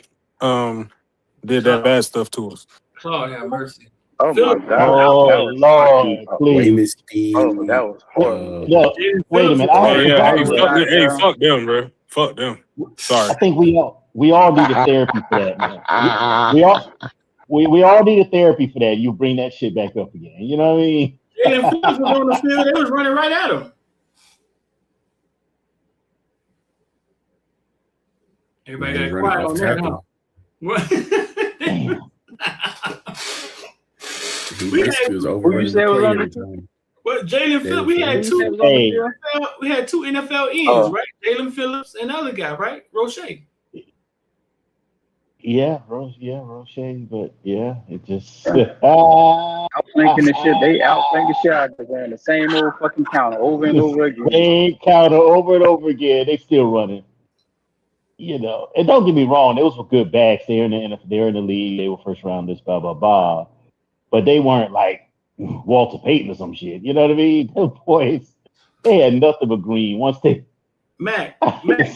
did that bad stuff to us? Lord have mercy. Oh Philip, my God. Oh That was Lord, please. Weymouth Speed. oh, that was horrible. Look, Jaden wait a Phillips minute. I was had Oh there. yeah, forgotten hey, that. fuck Hey, fuck them, bro. Fuck them. Sorry. I think we all needed therapy for that, man. We all needed therapy for that. You bring that shit back up again. You know what I mean? Jaden Phillips was on the field. They was running right at him. Everybody Man, got running quiet off on that, huh? tackle. He We basically had was Who over you the say was play on every the time. Well, Jalen Phillips. We had Who you two. say was on the Hey. field? We had two NFL ends, Oh. right? Jalen Phillips and the other guy, right? Roche. Yeah, Roche, but yeah, it just. Outflanking the shit. They outflank the shit out of the the same old fucking counter over and over again. Same counter over and over again. They still running. You know, and don't get me wrong, those were good backs. They're in the league. They were first rounders, blah blah blah. But they weren't like Walter Payton or some shit. You know what I mean? Those boys, they had nothing but green. Once they Mac,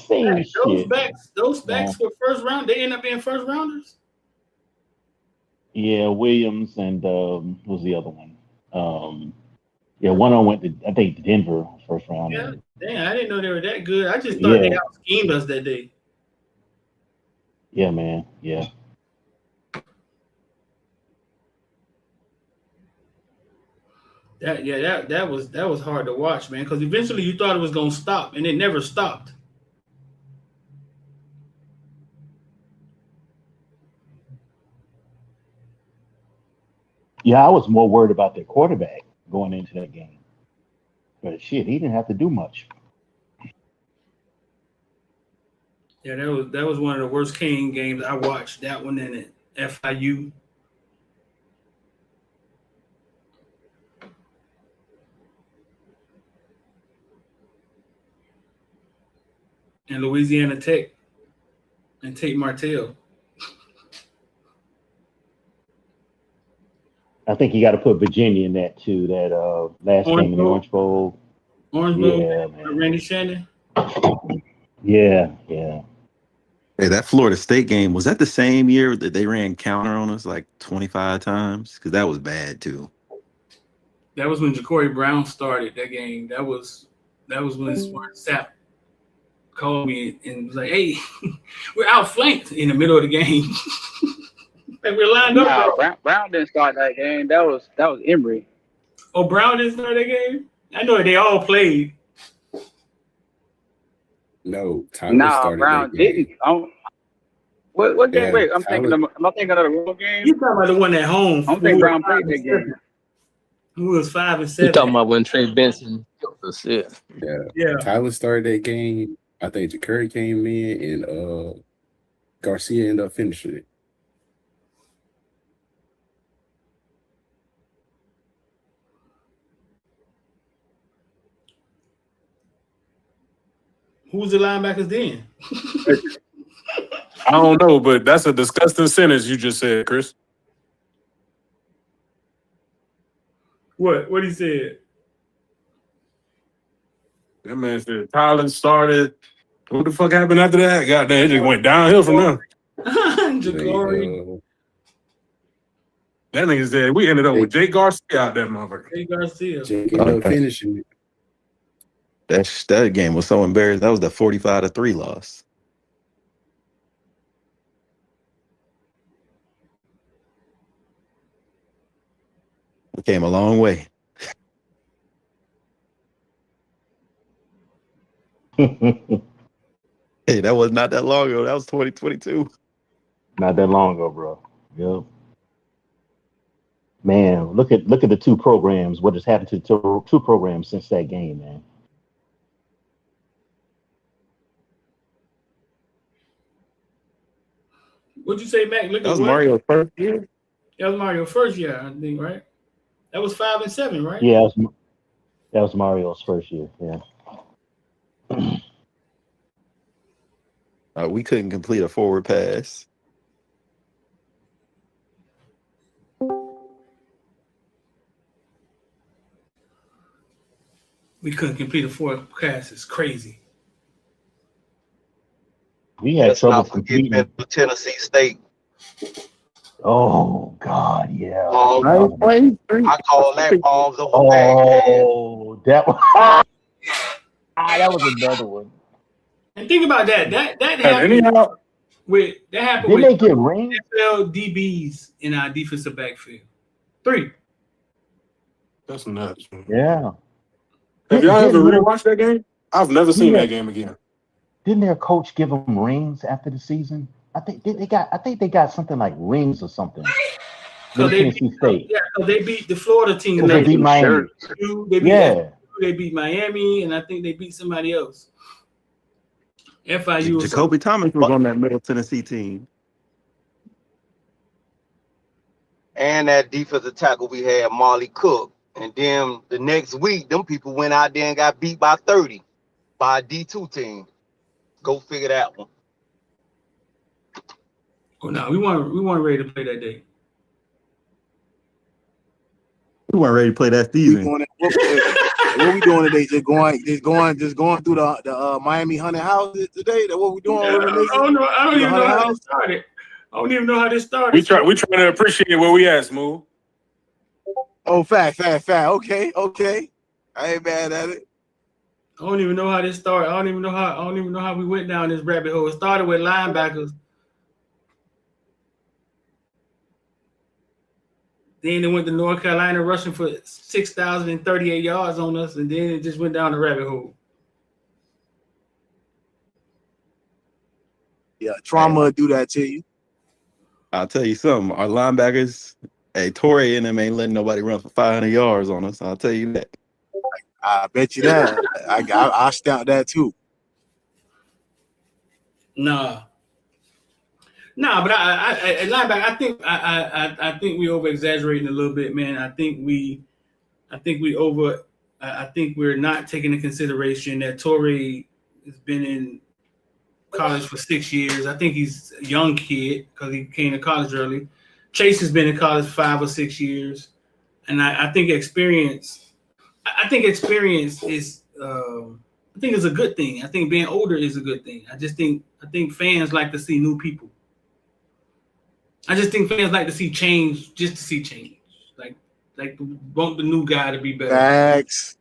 same shit. those backs were first round. They end up being first rounders. Yeah, Williams and what was the other one? Yeah, one of them went to I think Denver first round. Yeah, damn, I didn't know they were that good. I just thought they out schemed us that day. Yeah, man. Yeah. That was hard to watch, man. Because eventually you thought it was gonna stop, and it never stopped. Yeah, I was more worried about their quarterback going into that game. But shit, he didn't have to do much. Yeah, that was one of the worst Kane games I watched. That one and it FIU. And Louisiana Tech and Tate Martell. I think you got to put Virginia in that too. That last game in the Orange Bowl. Orange Bowl, yeah, man. Randy Shannon. Yeah. Hey, that Florida State game, was that the same year that they ran counter on us like 25 times? Because that was bad too. That was when Ja'Cory Brown started that game. That was when Smart Sapp called me and was like, "Hey, we're outflanked in the middle of the game." Like we're lined up. Brown didn't start that game. That was Emory. Oh, Brown didn't start that game? I know they all played. No, Tyler started Brown that game. didn't. What game? Yeah, Wait, am I Tyler- thinking of the road game? You talking about the one at home? I don't think Brown played that game. Who was 5 and You 7? talking about when Trey Benson killed us? Yeah. Yeah. Tyler started that game. I think Ja'Cory came in and Garcia ended up finishing it. Who was the linebackers then? I don't know, but that's a disgusting sentence you just said, Chris. What he said? That man said Tyler started. What the fuck happened after that? Goddamn, it just went downhill from there. Ja'Cory. That nigga said we ended up with Jake Garcia out there, motherfucker. Jake Garcia. Jake ended up finishing it. That game was so embarrassing. That was the 45-3 loss. We came a long way. Hey, that was not that long ago. That was 2022. Not that long ago, bro. Yep. Man, look at the two programs. What has happened to the two programs since that game, man? What'd you say, Mac? Look That at was what? Mario's first year. That was Mario's first year, I think, right? That was 5 and 7, right? Yeah, that was Mario's first year. Yeah. We couldn't complete a forward pass. We couldn't complete a forward pass. It's crazy. We had Let's trouble not forget completing. Tennessee State. Oh God, yeah. Palms. I call that palms over bag. Oh, that was that was another one. And think about that. That And happened anyhow, with Didn't with they get rings? NFL DBs in our defensive backfield. 3. that's nuts, man. Yeah. Have y'all ever Didn't rewatched that game? I've never seen that game again. Didn't their coach give them rings after the season? I think they got something like rings or something. So they Tennessee State. so they beat the Florida team. Because they beat Miami. They beat Yeah. they beat Miami, and I think they beat somebody else. FIU. Jacoby Thomas was on that Middle Tennessee team. And that defensive tackle we had, Marley Cook. And then the next week, them people went out there and got beat by 30 by a D2 team. Go figure that one. Oh no, we weren't ready to play that day. We weren't ready to play that season. What we doing today? Just going through the Miami Haunted House today. That what we doing? I don't know. I don't even know how this started. I don't even know how this started. We trying to appreciate where we at, Smooth. Oh, fact. Okay. I ain't mad at it. I don't even know how this started. I don't even know how we went down this rabbit hole. It started with linebackers. Then it went to North Carolina rushing for 6,038 yards on us, and then it just went down the rabbit hole. Yeah, trauma will do that to you. I'll tell you something. Our linebackers, Torre and them ain't letting nobody run for 500 yards on us. I'll tell you that. I bet you that. I stout that too. Nah, but I linebacker. I think we over exaggerating a little bit, man. I think we're not taking into consideration that Torre has been in college for 6 years. I think he's a young kid because he came to college early. Chase has been in college 5 or 6 years, and I think experience. I think experience is. I think it's a good thing. I think being older is a good thing. I think fans like to see new people. I just think fans like to see change, just to see change. Like want the new guy to be better. Facts.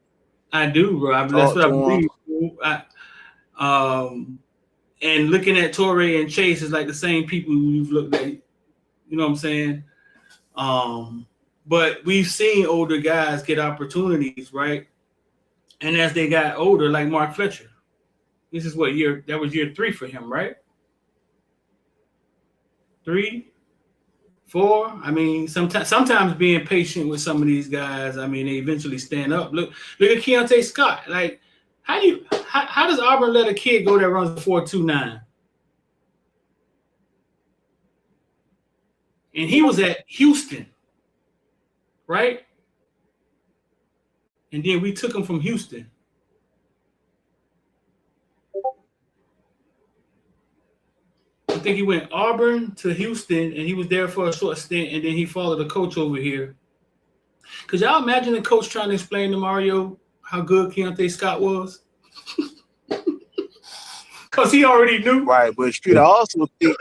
I do, bro. That's what I believe. And looking at Torre and Chase is like the same people we've looked at. You know what I'm saying? But we've seen older guys get opportunities, right? And as they got older, like Mark Fletcher, this is what year? That was year 3 for him, right? 3, 4. I mean, sometimes being patient with some of these guys. I mean, they eventually stand up. Look at Keontae Scott. Like, how does Auburn let a kid go that runs 4.29? And he was at Houston, right? And then we took him from Houston. I think he went Auburn to Houston, and he was there for a short stint, and then he followed the coach over here. Could y'all imagine the coach trying to explain to Mario how good Keontae Scott was? Because he already knew. Right, but I also think,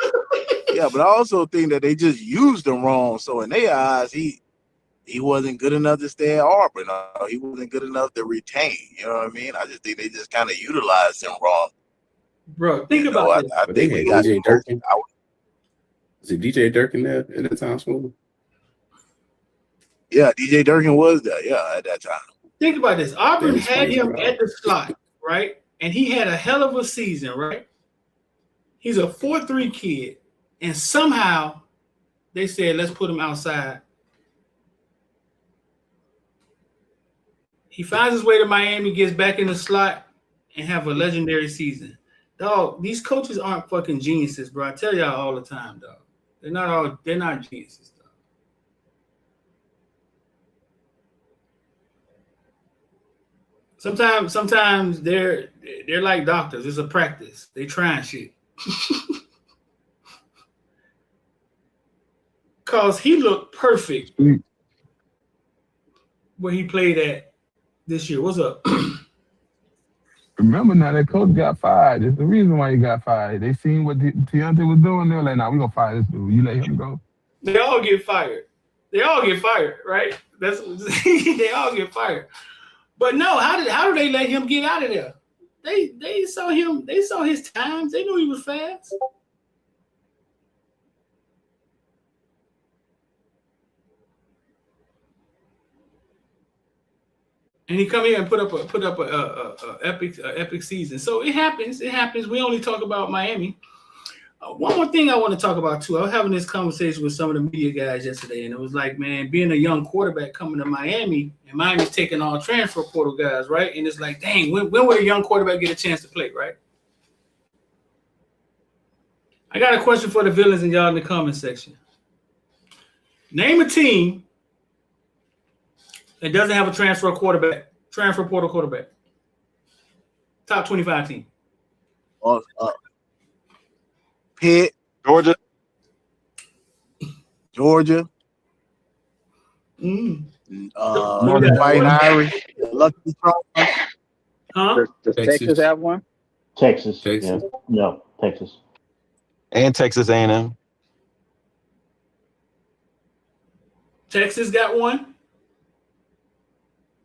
that they just used him wrong. So in their eyes, he wasn't good enough to stay at Auburn. He wasn't good enough to retain. You know what I mean? I just think they just kind of utilized him wrong. Bro, think about this. I think we got DJ Durkin. Is it DJ Durkin there at the time, Smooth? Yeah, DJ Durkin was there. Yeah, at that time. Think about this. Auburn had him at the slot, right? And he had a hell of a season, right? He's a 4.3 kid. And somehow they said, let's put him outside. He finds his way to Miami, gets back in the slot, and have a legendary season. Dog, these coaches aren't fucking geniuses, bro. I tell y'all all the time, dog. They're not geniuses. Sometimes they're like doctors. It's a practice. They trying shit. Cause he looked perfect where he played at this year. What's up? Remember now, that coach got fired. There's the reason why he got fired. They seen what Deontay was doing. They were like, "Nah, we gonna fire this dude. You let him go." They all get fired. Right? That's they all get fired. But no, how do they let him get out of there? They saw him. They saw his times. They knew he was fast. And he come here and put up a epic season. So it happens. It happens. We only talk about Miami. One more thing I want to talk about too. I was having this conversation with some of the media guys yesterday, and it was like, man, being a young quarterback coming to Miami, and Miami's taking all transfer portal guys, right? And it's like, dang, when would a young quarterback get a chance to play, right? I got a question for the villains and y'all in the comment section. Name a team that doesn't have a transfer portal quarterback. Top 25 team. Pitt, Georgia. Northern Fighting Irish. Lucky Charms. Huh? Does Texas have one? Texas. Yeah. No, Texas. And Texas A&M. Texas got one.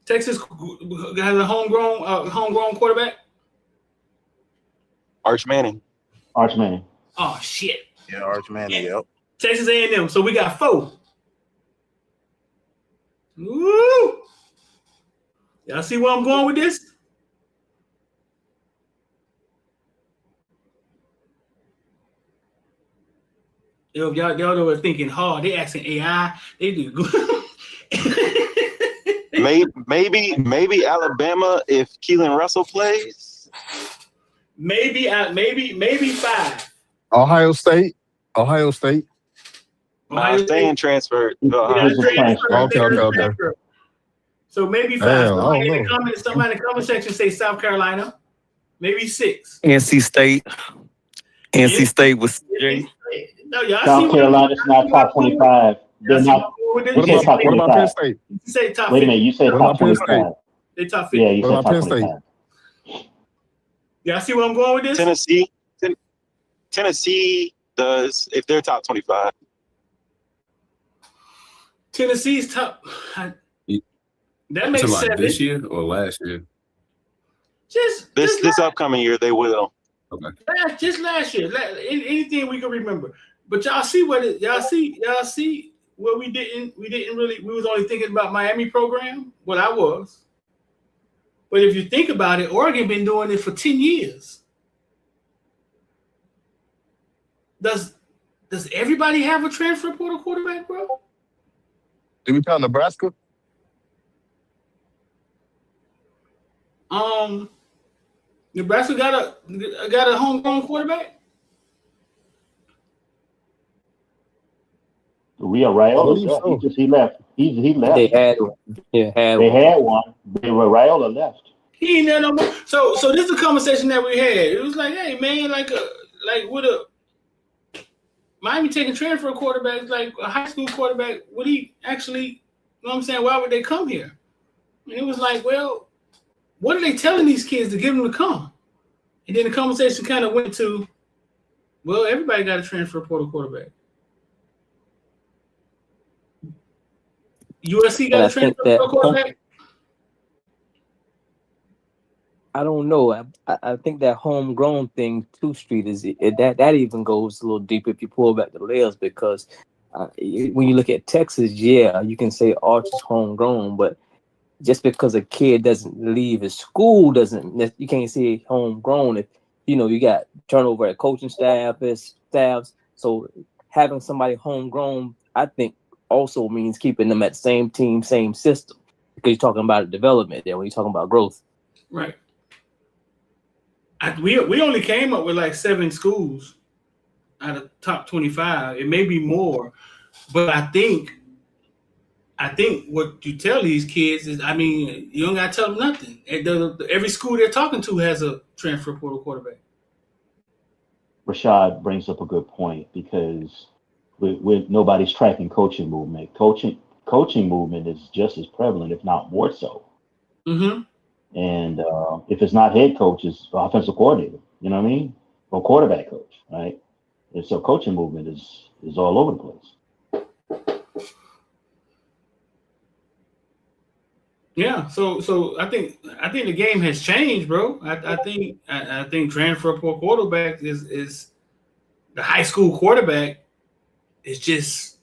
Texas has a homegrown quarterback. Arch Manning. Oh shit. Yeah, Arch Manning. Yep. Texas A&M. So we got 4. Woo! Y'all see where I'm going with this? Yo, y'all are thinking hard. They asking AI. They do good. maybe Alabama if Keelan Russell plays. Maybe 5. Ohio State. Ohio State transferred. Okay. So maybe 5. Somebody in the comment section say South Carolina. Maybe 6. NC State. NC State was No, y'all South Carolina's not top 25. They're not. What about Penn State? You say top Wait a 50. minute. You said top 25. They top 50. Yeah, you said What about top Penn State? 25. Y'all see where I'm going with this? Tennessee does if they're top 25. Tennessee's top. That makes like 7. This year or last year? Just This upcoming year they will. Okay. Just last year. Anything we can remember. But y'all see y'all see where we didn't really, we was only thinking about Miami program. Well, I was. But if you think about it, Oregon been doing it for 10 years. Does everybody have a transfer portal quarterback, bro? Did we count Nebraska? Nebraska got a homegrown quarterback. Raiola. He left. He left. They had one. They had one. Raiola left. He ain't there no more. So this is a conversation that we had. It was like, hey man, like with a Miami taking transfer quarterbacks, like a high school quarterback, would he actually, you know what I'm saying? Why would they come here? And it was like, well, what are they telling these kids to get them to come? And then the conversation kind of went to, well, everybody got a transfer portal quarterback. USC got a transfer portal quarterback? I don't know. I think that homegrown thing, 2 Street, that even goes a little deeper if you pull back the layers, because when you look at Texas, yeah, you can say Arch is homegrown, but just because a kid doesn't leave his school you can't say homegrown if you got turnover at coaching staffs. So having somebody homegrown, I think, also means keeping them at the same team, same system, because you're talking about development there when you're talking about growth. Right. We only came up with like 7 schools out of top 25. It may be more, but I think what you tell these kids is, I mean, you don't got to tell them nothing. Every school they're talking to has a transfer portal quarterback. Rashad brings up a good point because nobody's tracking coaching movement. Coaching movement is just as prevalent, if not more so. Mm-hmm. And if it's not head coach, it's offensive coordinator. You know what I mean? Or quarterback coach, right? And so coaching movement is all over the place. Yeah, so I think the game has changed, bro. I think transfer portal quarterback is the high school quarterback is just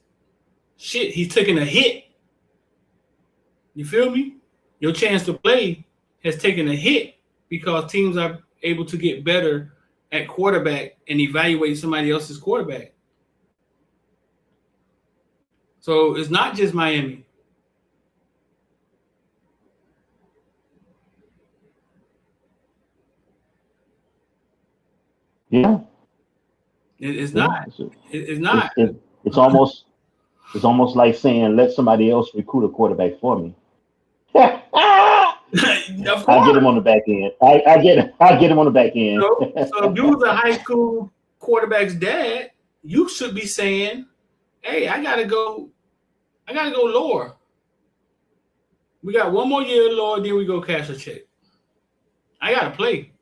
shit. He's taking a hit. You feel me? Your chance to play has taken a hit because teams are able to get better at quarterback and evaluate somebody else's quarterback. So it's not just Miami. Yeah. It's not. It's not. It's almost like saying, let somebody else recruit a quarterback for me. I get him on the back end. I get him on the back end. So if you was a high school quarterback's dad, you should be saying, hey, I gotta go lower. We got one more year lower, then we go cash a check. I gotta play.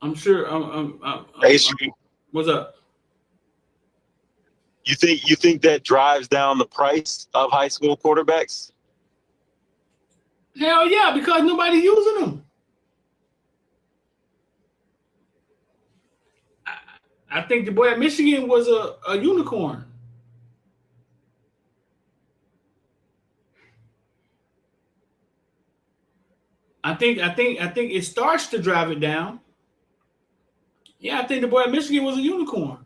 I'm sure. What's up? You think that drives down the price of high school quarterbacks? Hell yeah, because nobody's using them. I think the boy at Michigan was a unicorn. I think it starts to drive it down. Yeah, I think the boy at Michigan was a unicorn.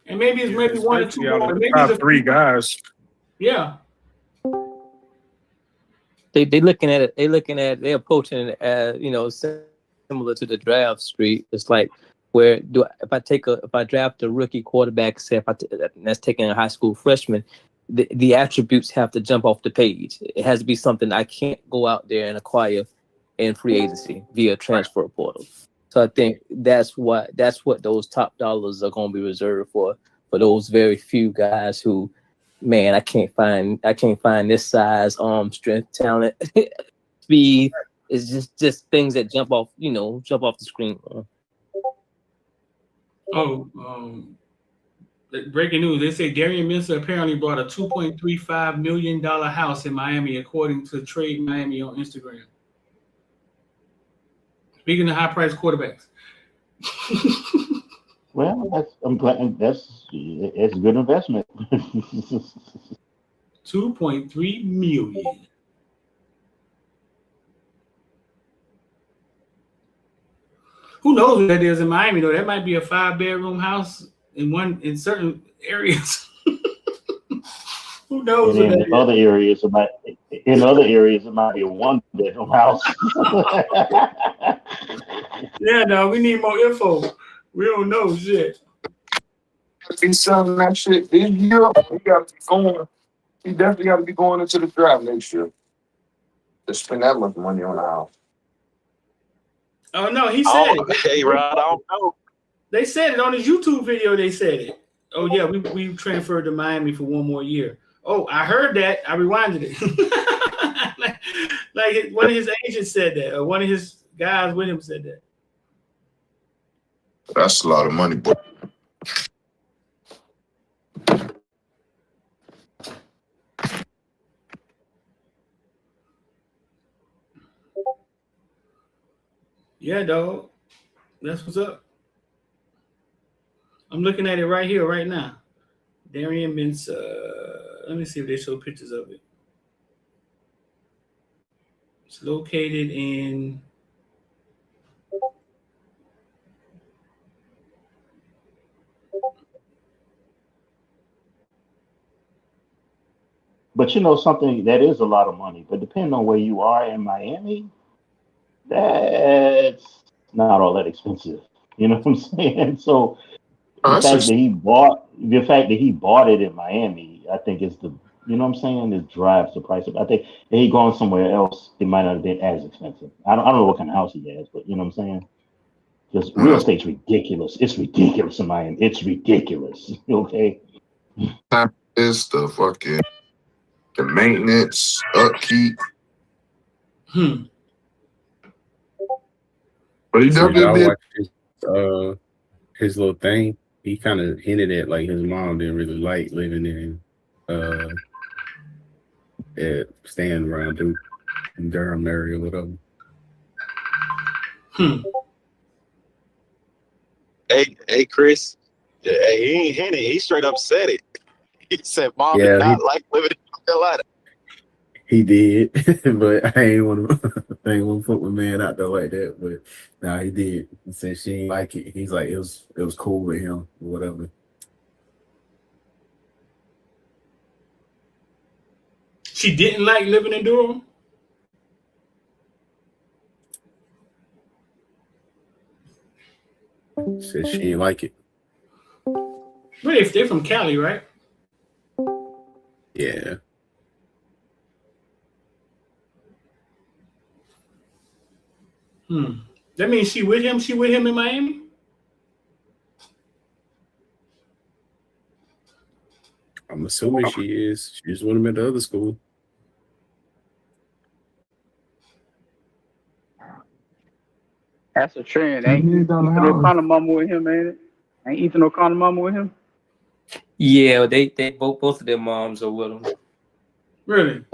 And maybe it's maybe one or two more. Maybe top three guys. Yeah. They looking at it. They're approaching it as, similar to the draft street. It's like, if I draft a rookie quarterback, say that's taking a high school freshman, the attributes have to jump off the page. It has to be something I can't go out there and acquire in free agency via transfer portal. So I think that's what those top dollars are going to be reserved for those very few guys who, man, I can't find this size, arm strength, talent, speed. It's just things that jump off the screen. Breaking news. They say Darian Minster apparently bought a $2.35 million house in Miami, according to Trade Miami on Instagram. Speaking of high-priced quarterbacks. Well, I'm glad that's a good investment. 2.3 million. Who knows what that is in Miami though? That might be a 5-bedroom house in certain areas. Who knows? And in other areas, it might be a 1-bedroom house. Yeah, no, we need more info. We don't know shit. Be selling that shit this year. He definitely got to be going into the draft next year to spend that much money on a house. Oh no, he said it. Hey, Rod, I don't know. They said it on his YouTube video. They said it. Oh yeah, we transferred to Miami for one more year. Oh, I heard that. I rewinded it. like one of his agents said that, or one of his guys with him said that. That's a lot of money, boy. Yeah, dog. That's what's up. I'm looking at it right here, right now. Darian Minster. Let me see if they show pictures of it. It's located in. But you know something, that is a lot of money. But depending on where you are in Miami, that's not all that expensive. You know what I'm saying? So Oh, the that's fact just that he bought it in Miami, I think is the you know what I'm saying, it drives the price up. I think if he gone somewhere else, it might not have been as expensive. I don't know what kind of house he has, but you know what I'm saying? Because real that's estate's ridiculous. It's ridiculous in Miami. It's ridiculous. Okay. is the fucking the maintenance, upkeep. But he So y'all definitely did. watch his little thing. He kind of hinted at like his mom didn't really like living in staying around Durham area or whatever. Hey, Chris. Yeah, hey, he ain't hinted. He straight up said it. He said, "Mom did Yeah, not like living in North Carolina." he did, but I ain't want to put my man out there like that. But nah, he did. He said she ain't like it. He's like it was cool with him or whatever. She didn't like living in Durham? Said she ain't like it. But if they're from Cali, right? Yeah. That means she with him? She with him in Miami? I'm assuming she is. She just with him at the other school. That's a trend. Ain't Ethan O'Connor mama with him, ain't it? Ain't Ethan O'Connor mama with him? Yeah, they both of their moms are with them. Really?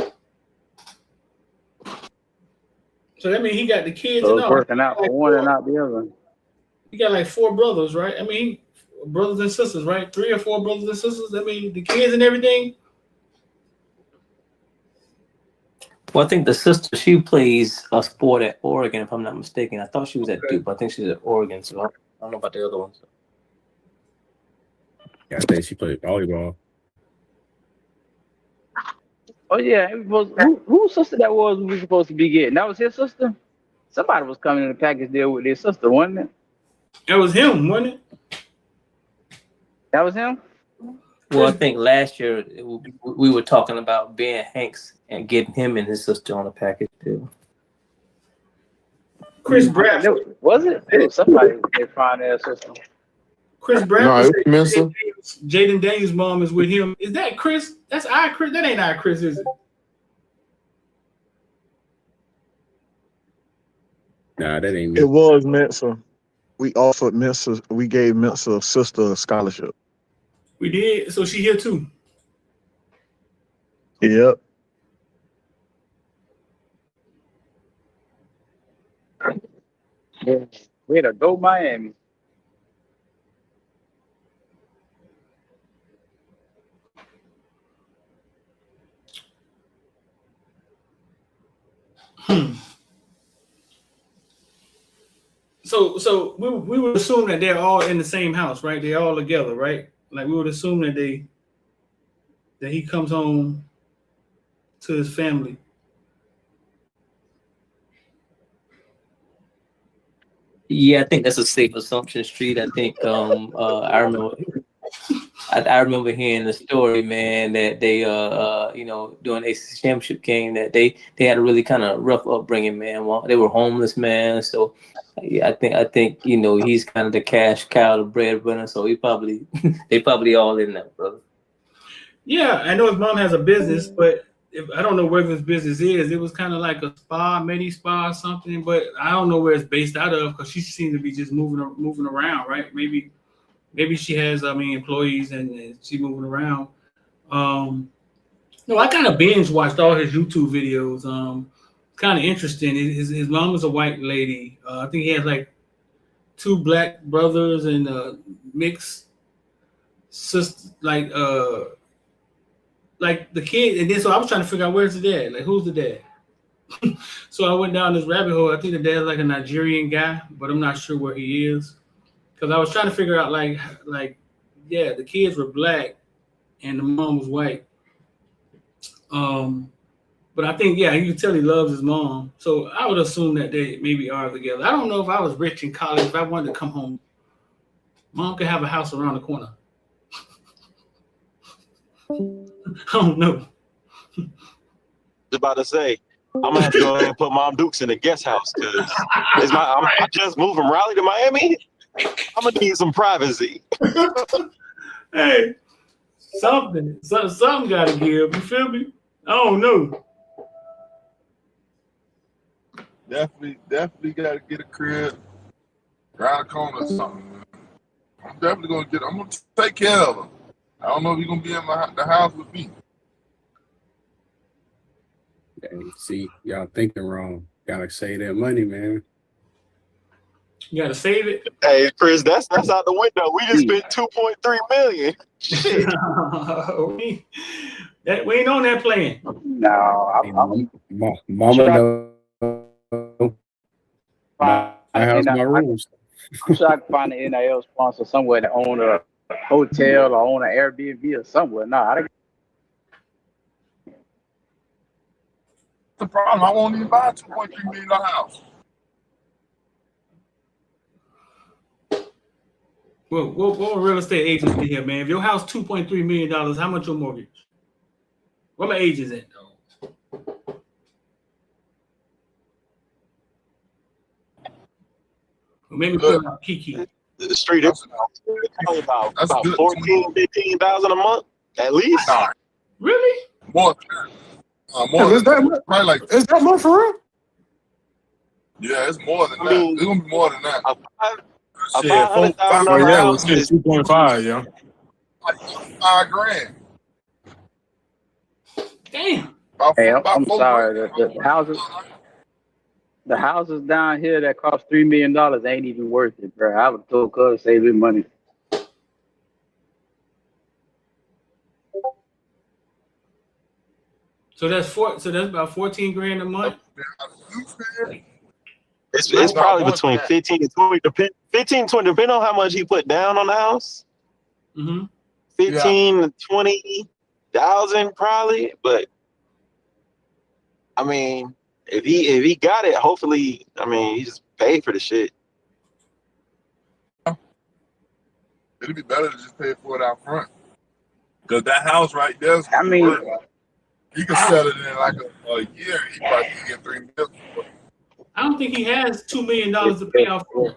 So that means he got the kids So and it's all. working out for one and not the other. He got like 4 brothers, right? I mean, brothers and sisters, right? 3 or 4 brothers and sisters. I mean, the kids and everything. Well, I think the sister, she plays a sport at Oregon, if I'm not mistaken. I thought she was at Duke, but I think she's at Oregon, so I don't know about the other ones. Yeah, I think she played volleyball. Oh yeah, whose sister that was we were supposed to be getting? That was his sister? Somebody was coming in a package deal with his sister, wasn't it? That was him, wasn't it? That was him? Well, I think last year we were talking about Ben Hanks and getting him and his sister on a package deal. Chris Bradford. Was it? It was somebody they found their sister. Chris No, Bradford. it's Mensa. Jaden Daniels' mom is with him. Is that Chris? That's our Chris. That ain't our Chris, is it? Nah, that ain't me. It was Mensa. We offered Mensa. We gave Mensa's sister a scholarship. We did. So she here too. Yep. Yeah. Way to go, Miami. So we would assume that they're all in the same house, right? They're all together, right? Like we would assume that he comes home to his family. Yeah, I think that's a safe assumption, Street. I think I remember hearing the story, man, that they during the ACC championship game that they had a really kind of rough upbringing, man. Well, they were homeless, man. So yeah, I think he's kind of the cash cow, the breadwinner. So they probably all in that, brother. Yeah, I know his mom has a business, but I don't know where his business is. It was kind of like a spa, medi spa or something, but I don't know where it's based out of because she seems to be just moving around, right? Maybe she has, employees and she's moving around. No, I kind of binge watched all his YouTube videos. Kind of interesting. His mom is a white lady. I think he has like 2 black brothers and mixed sister, like the kid. And then so I was trying to figure out where's the dad. Like who's the dad? So I went down this rabbit hole. I think the dad's like a Nigerian guy, but I'm not sure where he is. Because I was trying to figure out like the kids were black and the mom was white. But I think, yeah, you can tell he loves his mom. So I would assume that they maybe are together. I don't know if I was rich in college, if I wanted to come home, mom could have a house around the corner. I don't know. Just about to say, I'm gonna have to go ahead and put Mom Dukes in the guest house because I just moved from Raleigh to Miami. I'm gonna need some privacy. Hey, something got to give. You feel me? I don't know. Definitely got to get a crib around the corner or something. I'm definitely I'm gonna take care of him. I don't know if he's gonna be in the house with me. Hey, see, y'all thinking wrong. Gotta save that money, man. You gotta save it. Hey, Chris, that's out the window. We just spent $2.3 million. Shit. We ain't on that plan. No, Mama know. My house, my rules. I'm sure I can find an NIL sponsor somewhere to own a hotel or own an Airbnb or somewhere. No, I don't. The problem, I won't even buy a $2.3 million house. Well, what real estate agents be here, man? If your house $2.3 million, how much your mortgage? Where my agents at, though? Well, maybe put out Kiki. The street is probably about 14, 15,000 a month at least. Really? More Is that much for real? Yeah, it's more than that. It's gonna be more than that. Shit, $500,000 yeah, house it's 2.5, yeah. Like $5,000. Damn. Hey, I'm sorry. The houses down here that cost $3 million ain't even worth it, bro. I would told Cuz save his money. So that's about 14 grand a month. It's probably between 15 and 20. 15 20, depending on how much he put down on the house. Mm-hmm. 15 to 20,000 probably, but I mean, if he got it, hopefully, I mean, he just paid for the shit. It'd be better to just pay for it out front. Because that house right there is he could sell it in like a year. He probably can get $3 million. I don't think he has $2 million to pay off for.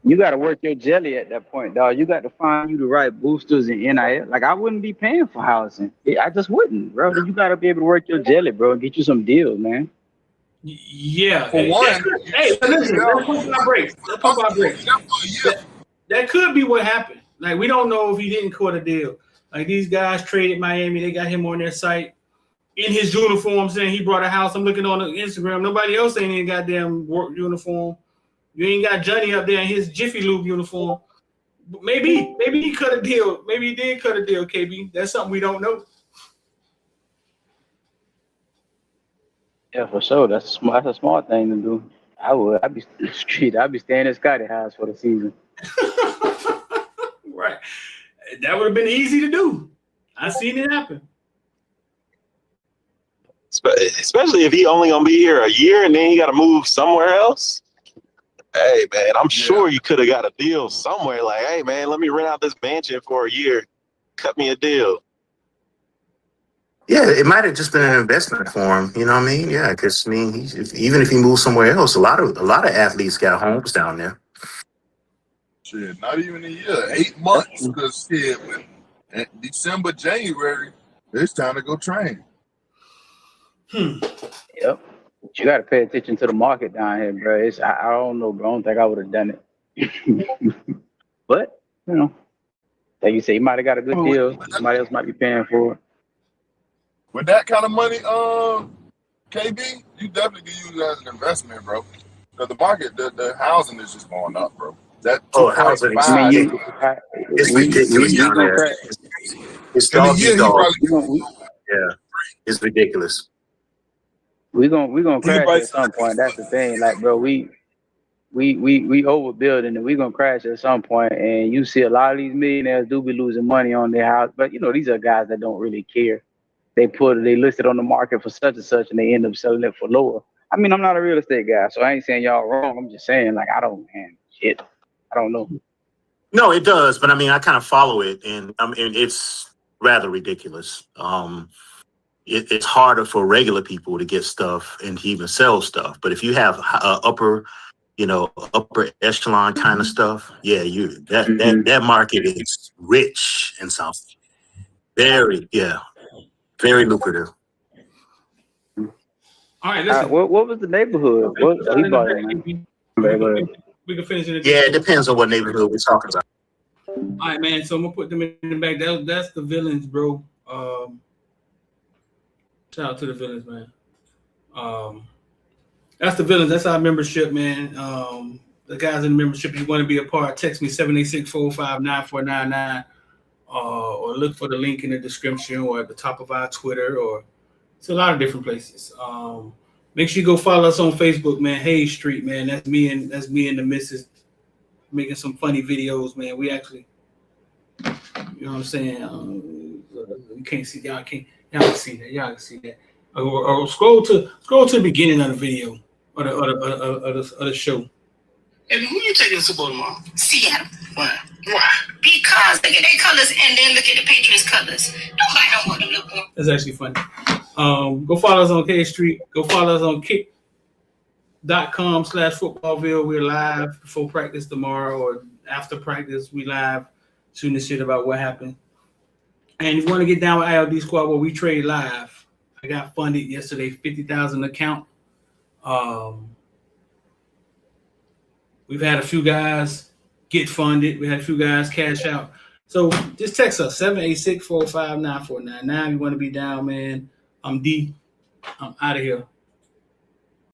You got to work your jelly at that point, dog. You got to find you the right boosters and NIL. Like, I wouldn't be paying for housing. I just wouldn't, bro. You got to be able to work your jelly, bro, and get you some deals, man. Yeah. For one, listen, let's pump our brakes. That could be what happened. Like, we don't know if he didn't cut a deal. Like, these guys traded Miami. They got him on their site in his uniform saying he brought a house. I'm looking on Instagram. Nobody else ain't in goddamn work uniform. You ain't got Johnny up there in his Jiffy Lube uniform. Maybe he cut a deal. Maybe he did cut a deal, KB. That's something we don't know. Yeah, for sure. That's a smart thing to do. I'd be staying at Scotty house for the season. Right. That would have been easy to do. I seen it happen. Especially if he only gonna be here a year and then he got to move somewhere else. Hey man, I'm sure you could have got a deal somewhere. Like, hey man, let me rent out this mansion for a year. Cut me a deal. Yeah, it might have just been an investment for him. You know what I mean? Yeah, because I mean, even if he moves somewhere else, a lot of athletes got homes down there. Shit, not even a year, 8 months. Because shit, in December, January, it's time to go train. Yep. You got to pay attention to the market down here, bro. I don't know, bro. I don't think I would have done it. But, you know, like you say, you might have got a good deal. Somebody else might be paying for it. With that kind of money, KB, you definitely can use it as an investment, bro. Because the market, the housing is just going up, bro. That housing is ridiculous down there. It's dog eat dog. Yeah, it's ridiculous. We're gonna crash at some point. That's the thing. Like, bro, we we overbuilding and we're gonna crash at some point. And you see a lot of these millionaires do be losing money on their house, but these are guys that don't really care. They list it on the market for such and such, and they end up selling it for lower. I mean, I'm not a real estate guy, so I ain't saying y'all wrong. I'm just saying, like, I don't know. No, it does, but I mean, I kind of follow it, and it's rather ridiculous. It's harder for regular people to get stuff and to even sell stuff. But if you have upper echelon kind of stuff, yeah, that market is rich in South. Very lucrative. All right, listen. What was the neighborhood? We can finish it. Yeah, it depends on what neighborhood we're talking about. All right, man. So I'm gonna put them in the back. That's the villains, bro. Shout out to the villains, man. That's the villains. That's our membership, man. The guys in the membership, you want to be a part, text me 786-459-9499, or look for the link in the description or at the top of our Twitter, or it's a lot of different places. Make sure you go follow us on Facebook, man. Hayes Street, man. That's me and the missus making some funny videos, man. We actually, you know what I'm saying? You can't see, y'all can see that. Y'all can see that. Or scroll to the beginning of the video or the show. And who you taking to the Super Bowl tomorrow? Seattle. Why? Because look at their colors and then look at the Patriots colors. Nobody don't want to look for. That's actually funny. Go follow us on K Street. Go follow us on kick.com/footballville. We're live before practice tomorrow or after practice. We live shooting the shit about what happened. And if you want to get down with ILD Squad where we trade live, I got funded yesterday, 50,000 account. We've had a few guys get funded. We had a few guys cash out. So just text us 786-459-9499. You want to be down, man. I'm D. I'm out of here.